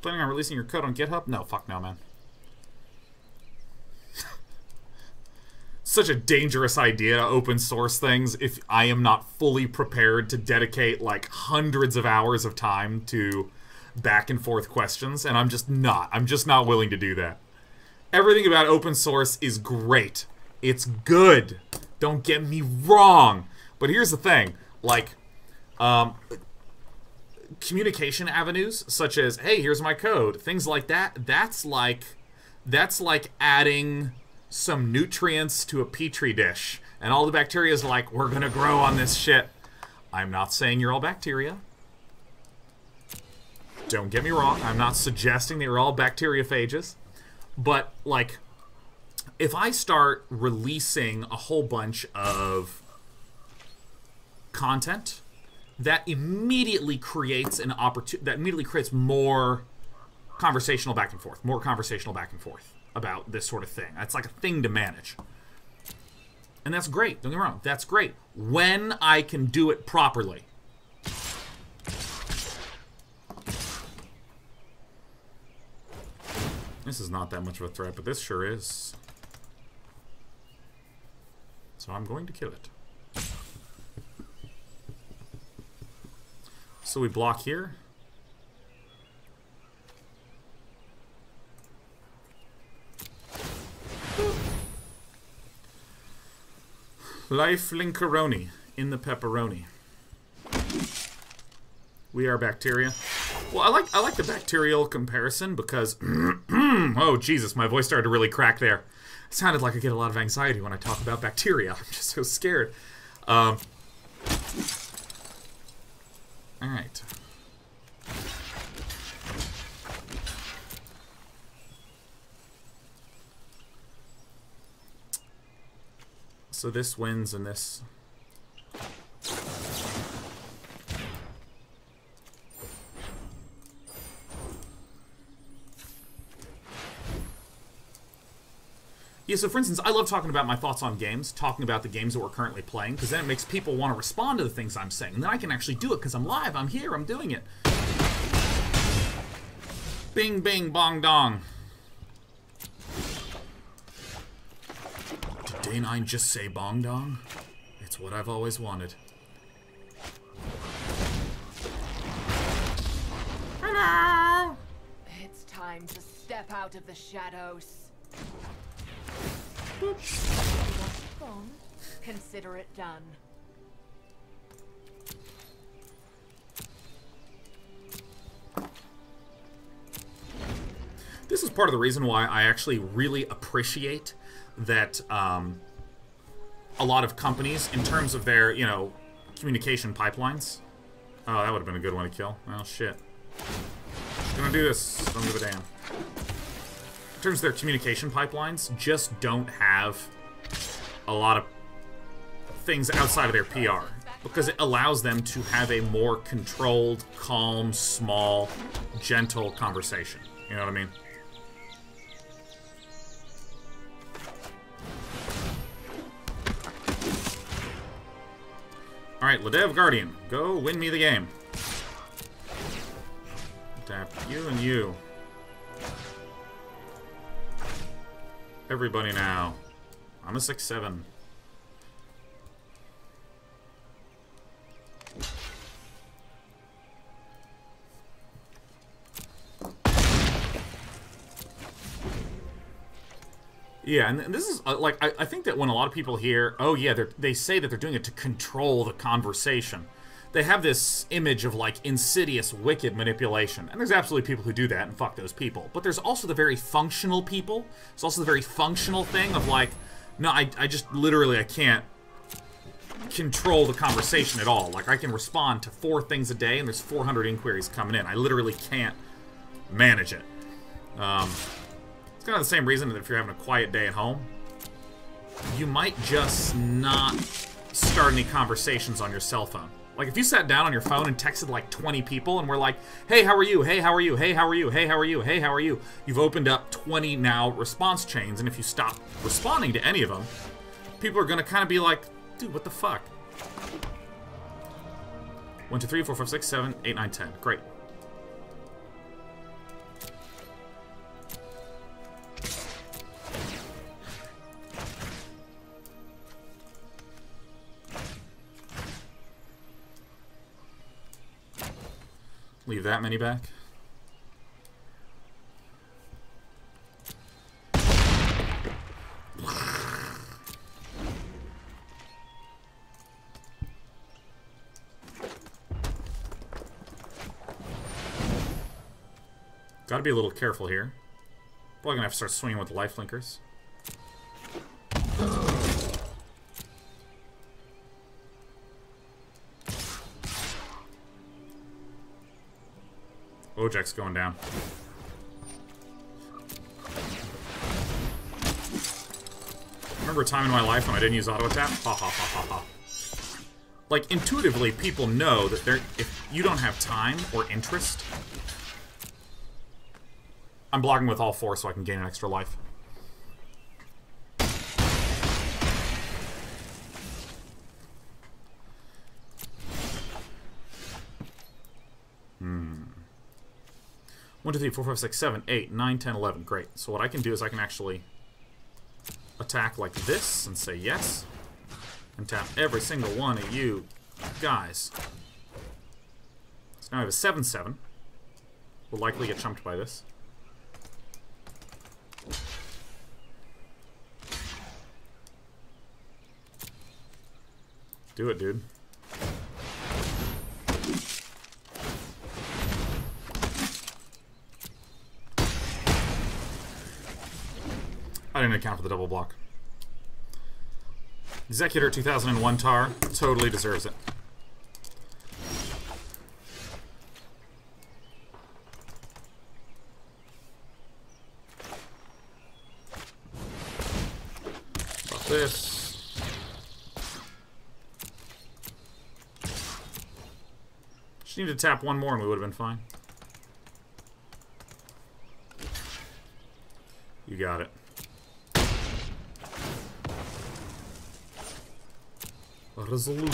Planning on releasing your code on GitHub? No, fuck no, man. Such a dangerous idea to open source things if I am not fully prepared to dedicate like hundreds of hours of time to back and forth questions, and I'm just not willing to do that. Everything about open source is great. It's good. Don't get me wrong. But here's the thing, like communication avenues such as, hey, here's my code, things like that, that's like adding some nutrients to a petri dish, and all the bacteria is like, we're gonna grow on this shit. I'm not saying you're all bacteria. Don't get me wrong. I'm not suggesting that you're all bacteriophages. But, like, if I start releasing a whole bunch of content, that immediately creates an opportunity, that immediately creates more conversational back and forth about this sort of thing. That's like a thing to manage. And that's great. Don't get me wrong. That's great. When I can do it properly. This is not that much of a threat, but this sure is. So I'm going to kill it. So we block here. Lifelinkeroni in the pepperoni. We are bacteria. Well, I like the bacterial comparison because oh Jesus, my voice started to really crack there. It sounded like I get a lot of anxiety when I talk about bacteria. I'm just so scared. All right. So this wins and this. Yeah, so for instance, I love talking about my thoughts on games, talking about the games that we're currently playing, because then it makes people want to respond to the things I'm saying. And then I can actually do it, because I'm live, I'm here, I'm doing it. Bing, bing, bong, dong. Did Day 9 just say bong, dong? It's what I've always wanted. Hello! It's time to step out of the shadows. Boop. Fun? Consider it done. This is part of the reason why I actually really appreciate that a lot of companies, in terms of their, you know, communication pipelines. Oh, that would have been a good one to kill. Well, shit. Just gonna do this. Don't give a damn. In terms of their communication pipelines, just don't have a lot of things outside of their PR. Because it allows them to have a more controlled, calm, small, gentle conversation. You know what I mean? Alright, Ladev Guardian, go win me the game. Tap you and you. Everybody now. I'm a 6/7. Yeah, and this is, like, I think that when a lot of people hear, oh yeah, they say that they're doing it to control the conversation, they have this image of, like, insidious, wicked manipulation. And there's absolutely people who do that, and fuck those people. But there's also the very functional people. There's also the very functional thing of, like, no, I just, literally, I can't control the conversation at all. Like, I can respond to 4 things a day, and there's 400 inquiries coming in. I literally can't manage it. It's kind of the same reason that if you're having a quiet day at home, you might just not start any conversations on your cell phone. Like, if you sat down on your phone and texted like 20 people and were like, hey, how are you? Hey, how are you? Hey, how are you? Hey, how are you? Hey, how are you? You've opened up 20 now response chains, and if you stop responding to any of them, people are going to kind of be like, dude, what the fuck? 1, 2, 3, 4, 5, 6, 7, 8, 9, 10. Great. Leave that many back. Gotta be a little careful here. Probably gonna have to start swinging with life linkers. Ojak's going down. Remember a time in my life when I didn't use auto attack? Ha ha ha ha ha. Like, intuitively, people know that if you don't have time or interest, I'm blocking with all 4 so I can gain an extra life. One, 2, 3, 4, 5, 6, 7, 8, 9, 10, 11. Great. So what I can do is I can actually attack like this and say yes. And tap every single one of you guys. So now I have a 7/7. We'll likely get chumped by this. Do it, dude. I didn't account for the double block. Executor 2001 tar totally deserves it. About this. Just need to tap one more and we would have been fine. You got it. A resolution.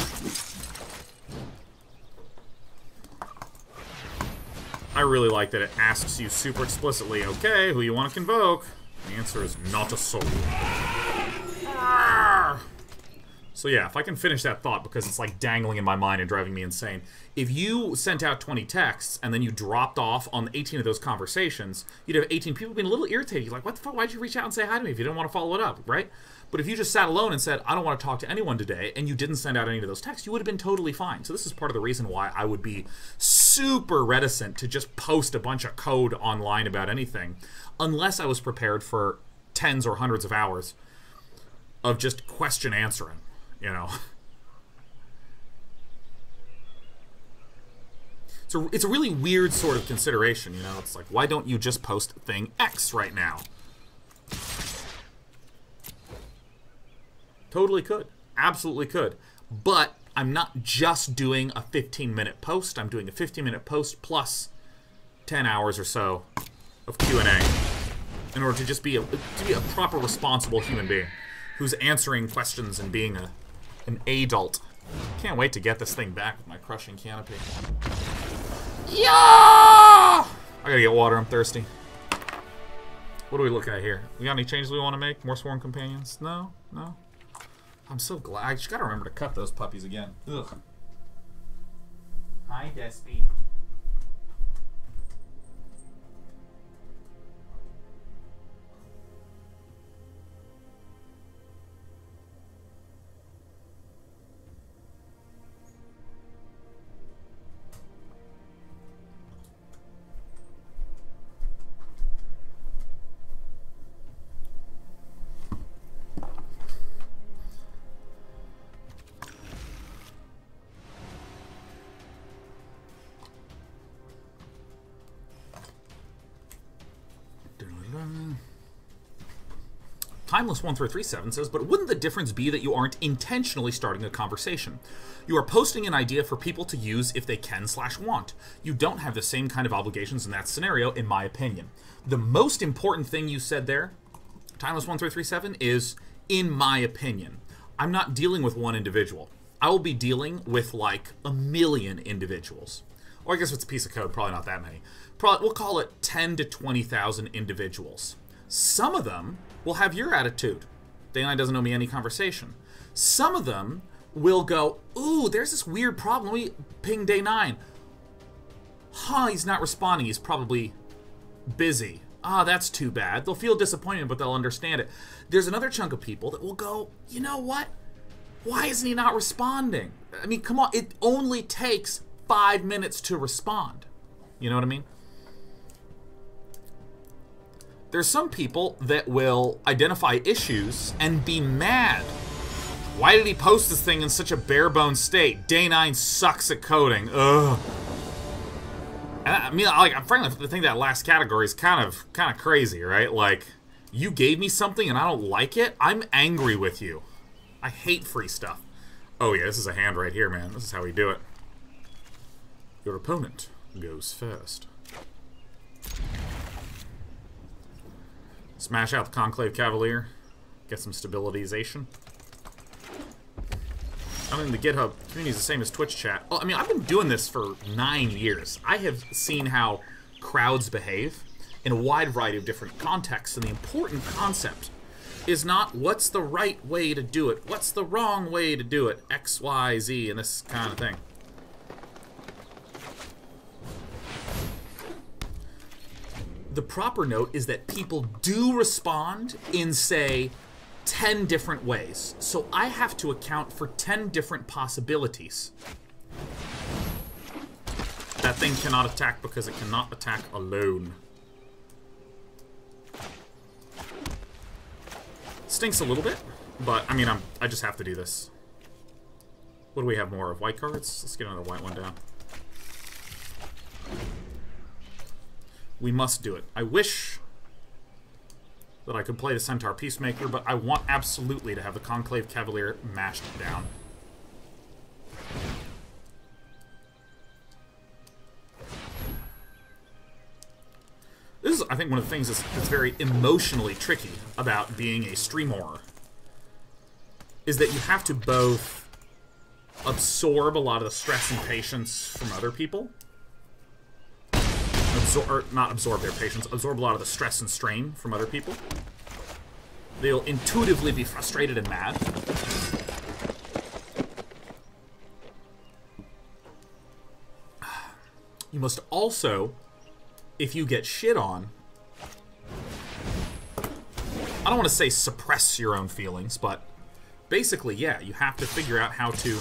I really like that it asks you super explicitly, okay, who you want to convoke? The answer is not a soul. So yeah, if I can finish that thought, because it's like dangling in my mind and driving me insane. If you sent out 20 texts and then you dropped off on 18 of those conversations, you'd have 18 people being a little irritated. You're like, what the fuck, why'd you reach out and say hi to me if you didn't want to follow it up, right? But if you just sat alone and said, I don't want to talk to anyone today, and you didn't send out any of those texts, you would have been totally fine. So this is part of the reason why I would be super reticent to just post a bunch of code online about anything, unless I was prepared for tens or hundreds of hours of just question answering, you know. So it's a really weird sort of consideration, you know. It's like, why don't you just post thing X right now? Totally could. Absolutely could. But I'm not just doing a 15-minute post. I'm doing a 15-minute post plus 10 hours or so of Q&A in order to just be a proper, responsible human being who's answering questions and being an adult. Can't wait to get this thing back with my crushing canopy. Yeah! I gotta get water. I'm thirsty. What do we look at here? We got any changes we want to make? More sworn companions? No? No? I'm so glad. I just gotta remember to cut those puppies again. Ugh. Hi, Despy. Timeless1337 says, but wouldn't the difference be that you aren't intentionally starting a conversation? You are posting an idea for people to use if they can/want. You don't have the same kind of obligations in that scenario, in my opinion. The most important thing you said there, Timeless1337, is, in my opinion. I'm not dealing with one individual. I will be dealing with, like, 1 million individuals. Or I guess if it's a piece of code, probably not that many. We'll call it 10 to 20,000 individuals. Some of them will have your attitude. Day9 doesn't owe me any conversation. Some of them will go, ooh, there's this weird problem. Let me ping Day9. Huh, he's not responding. He's probably busy. Ah, that's too bad. They'll feel disappointed, but they'll understand it. There's another chunk of people that will go, you know what? Why isn't he not responding? I mean, come on. It only takes 5 minutes to respond. You know what I mean? There's some people that will identify issues and be mad. Why did he post this thing in such a bare-bones state? Day9 sucks at coding. Ugh. And I mean, like, frankly, I think that last category is kind of crazy, right? Like, you gave me something and I don't like it. I'm angry with you. I hate free stuff. Oh yeah, this is a hand right here, man. This is how we do it. Your opponent goes first. Smash out the Conclave Cavalier. Get some stabilization. I mean, the GitHub community is the same as Twitch chat. Well, I mean, I've been doing this for 9 years. I have seen how crowds behave in a wide variety of different contexts, and the important concept is not what's the right way to do it, what's the wrong way to do it, X, Y, Z, and this kind of thing. The proper note is that people do respond in, say, 10 different ways. So I have to account for 10 different possibilities. That thing cannot attack because it cannot attack alone. Stinks a little bit, but I mean, I just have to do this. What do we have more of? White cards? Let's get another white one down. We must do it. I wish that I could play the Centaur Peacemaker, but I want absolutely to have the Conclave Cavalier mashed down. This is, I think, one of the things that's very emotionally tricky about being a streamer, is that you have to both absorb a lot of the stress and patience from other people. Not absorb their patience, absorb a lot of the stress and strain from other people. They'll intuitively be frustrated and mad. You must also, if you get shit on, I don't want to say suppress your own feelings, but basically, yeah, you have to figure out how to...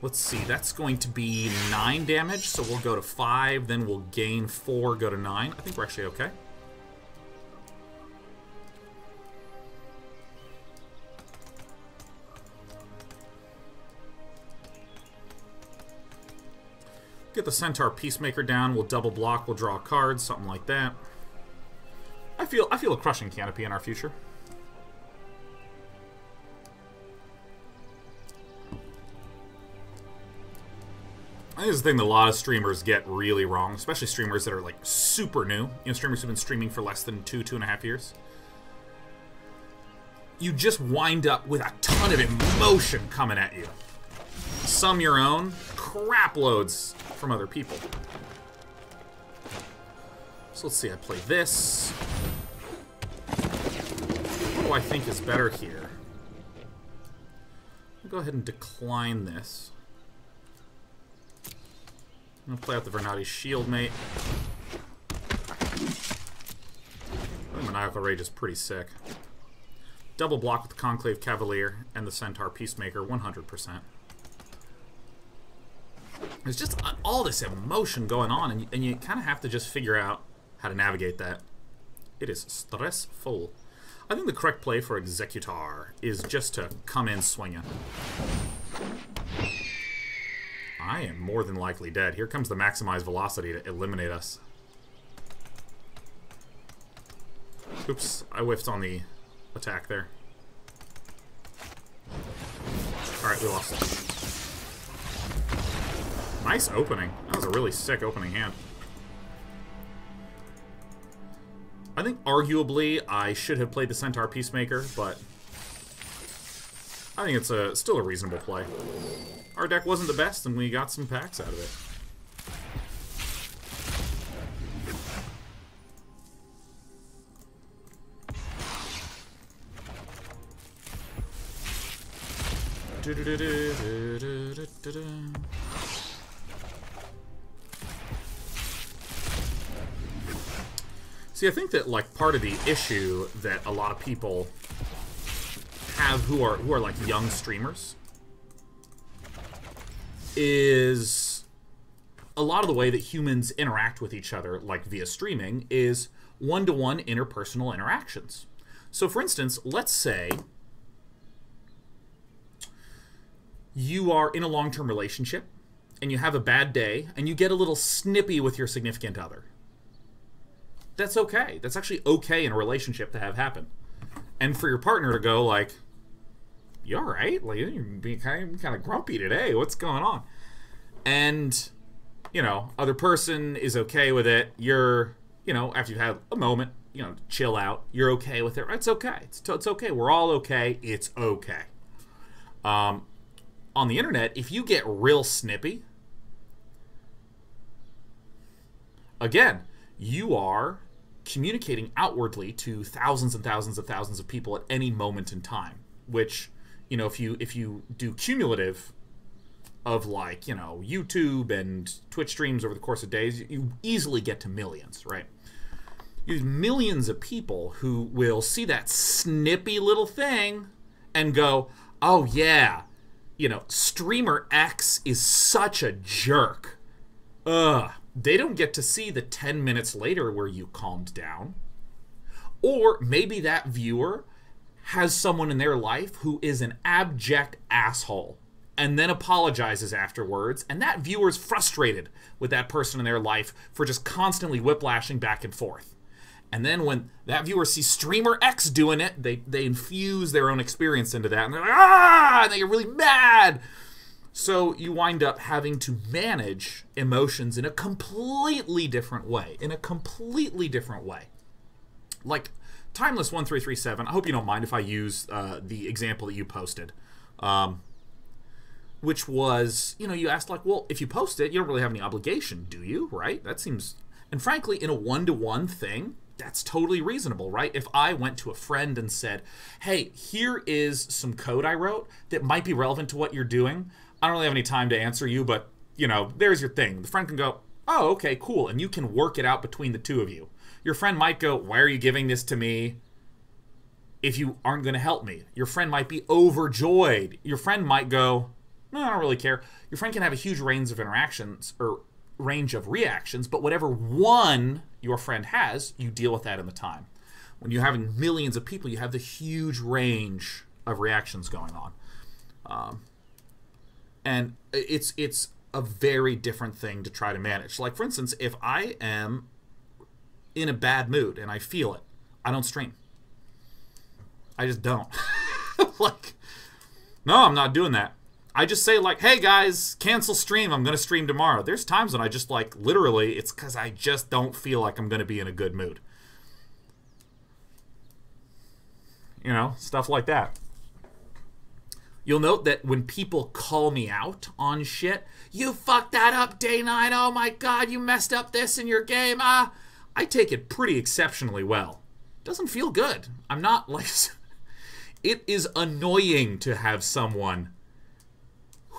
Let's see, that's going to be 9 damage, so we'll go to 5, then we'll gain 4, go to 9. I think we're actually okay. Get the Centaur Peacemaker down, we'll double block, we'll draw cards, something like that. I feel a crushing canopy in our future. I think this is the thing that a lot of streamers get really wrong, especially streamers that are like super new. You know, streamers who've been streaming for less than 2.5 years. You just wind up with a ton of emotion coming at you. Some your own, crap loads from other people. So let's see, I play this. What do I think is better here? I'll go ahead and decline this. I'm gonna play out the Vernati's Shieldmate. The Maniacal Rage is pretty sick. Double block with the Conclave Cavalier and the Centaur Peacemaker, 100%. There's just all this emotion going on, and you kind of have to just figure out how to navigate that. It is stressful. I think the correct play for Executor is just to come in swinging. I am more than likely dead. Here comes the maximized velocity to eliminate us. Oops, I whiffed on the attack there. Alright, we lost. Nice opening. That was a really sick opening hand. I think arguably I should have played the Centaur Peacemaker, but I think it's still a reasonable play. Our deck wasn't the best, and we got some packs out of it. See, I think that like part of the issue that a lot of people have who are like young streamers is a lot of the way that humans interact with each other, like via streaming, is one-to-one interpersonal interactions. So for instance, let's say you are in a long-term relationship and you have a bad day and you get a little snippy with your significant other. That's okay. That's actually okay in a relationship to have happen. And for your partner to go like, you alright? Like, you're being kind of grumpy today. What's going on? And, you know, other person is okay with it. You're, you know, after you've had a moment, you know, chill out. You're okay with it. It's okay. It's okay. We're all okay. It's okay. On the internet, if you get real snippy, again, you are communicating outwardly to thousands and thousands of thousands of people at any moment in time, which, you know, if you do cumulative of, like, you know, YouTube and Twitch streams over the course of days, you easily get to millions, right? You have millions of people who will see that snippy little thing and go, oh yeah, you know, streamer X is such a jerk. Ugh. They don't get to see the 10 minutes later where you calmed down. Or maybe that viewer has someone in their life who is an abject asshole and then apologizes afterwards, and that viewer's frustrated with that person in their life for just constantly whiplashing back and forth. And then when that viewer sees streamer X doing it, they infuse their own experience into that, and they're like, ah! And they get really mad. So you wind up having to manage emotions in a completely different way. Like Timeless1337, I hope you don't mind if I use the example that you posted. which was, you know, you asked like, well, if you post it, you don't really have any obligation, do you? Right? That seems, and frankly, in a one-to-one thing, that's totally reasonable, right? If I went to a friend and said, hey, here is some code I wrote that might be relevant to what you're doing. I don't really have any time to answer you, but, you know, there's your thing. The friend can go, oh, okay, cool. And you can work it out between the two of you. Your friend might go, why are you giving this to me if you aren't going to help me? Your friend might be overjoyed. Your friend might go, no, I don't really care. Your friend can have a huge range of interactions or range of reactions, but whatever one your friend has, you deal with that in the time. When you're having millions of people, you have the huge range of reactions going on. And it's a very different thing to try to manage. Like, for instance, if I am in a bad mood and I feel it, I don't stream. I just don't. Like, no, I'm not doing that. I just say, like, hey, guys, cancel stream. I'm going to stream tomorrow. There's times when I just, like, literally, it's because I just don't feel like I'm going to be in a good mood. You know, stuff like that. You'll note that when people call me out on shit, you fucked that up, Day 9. Oh, my God, you messed up this in your game. I take it pretty exceptionally well. Doesn't feel good. I'm not, like... It is annoying to have someone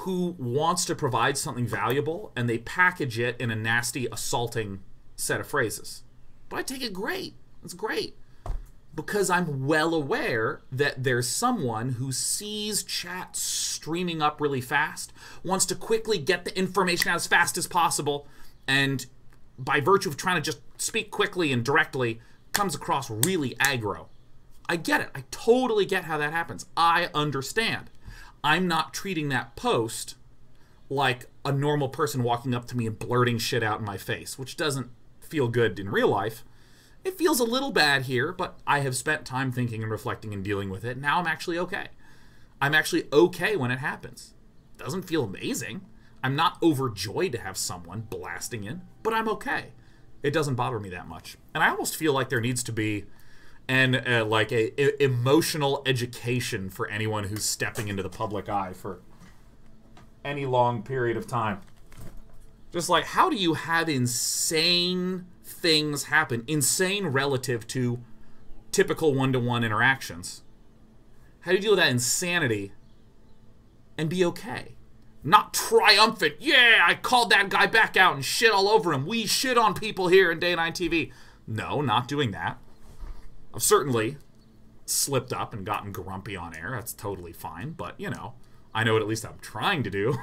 who wants to provide something valuable and they package it in a nasty, assaulting set of phrases. But I take it great. It's great. Because I'm well aware that there's someone who sees chat streaming up really fast, wants to quickly get the information out as fast as possible, and by virtue of trying to just speak quickly and directly, comes across really aggro. I get it. I totally get how that happens. I understand. I'm not treating that post like a normal person walking up to me and blurting shit out in my face, which doesn't feel good in real life. It feels a little bad here, but I have spent time thinking and reflecting and dealing with it. Now I'm actually okay. I'm actually okay when it happens. Doesn't feel amazing. I'm not overjoyed to have someone blasting in, but I'm okay. It doesn't bother me that much. And I almost feel like there needs to be like a emotional education for anyone who's stepping into the public eye for any long period of time. Just like, how do you have insane things happen, insane relative to typical one-to-one interactions? How do you deal with that insanity and be okay? Not triumphant, yeah, I called that guy back out and shit all over him. We shit on people here in Day 9 TV. No, not doing that. I've certainly slipped up and gotten grumpy on air. That's totally fine. But, you know, I know what at least I'm trying to do.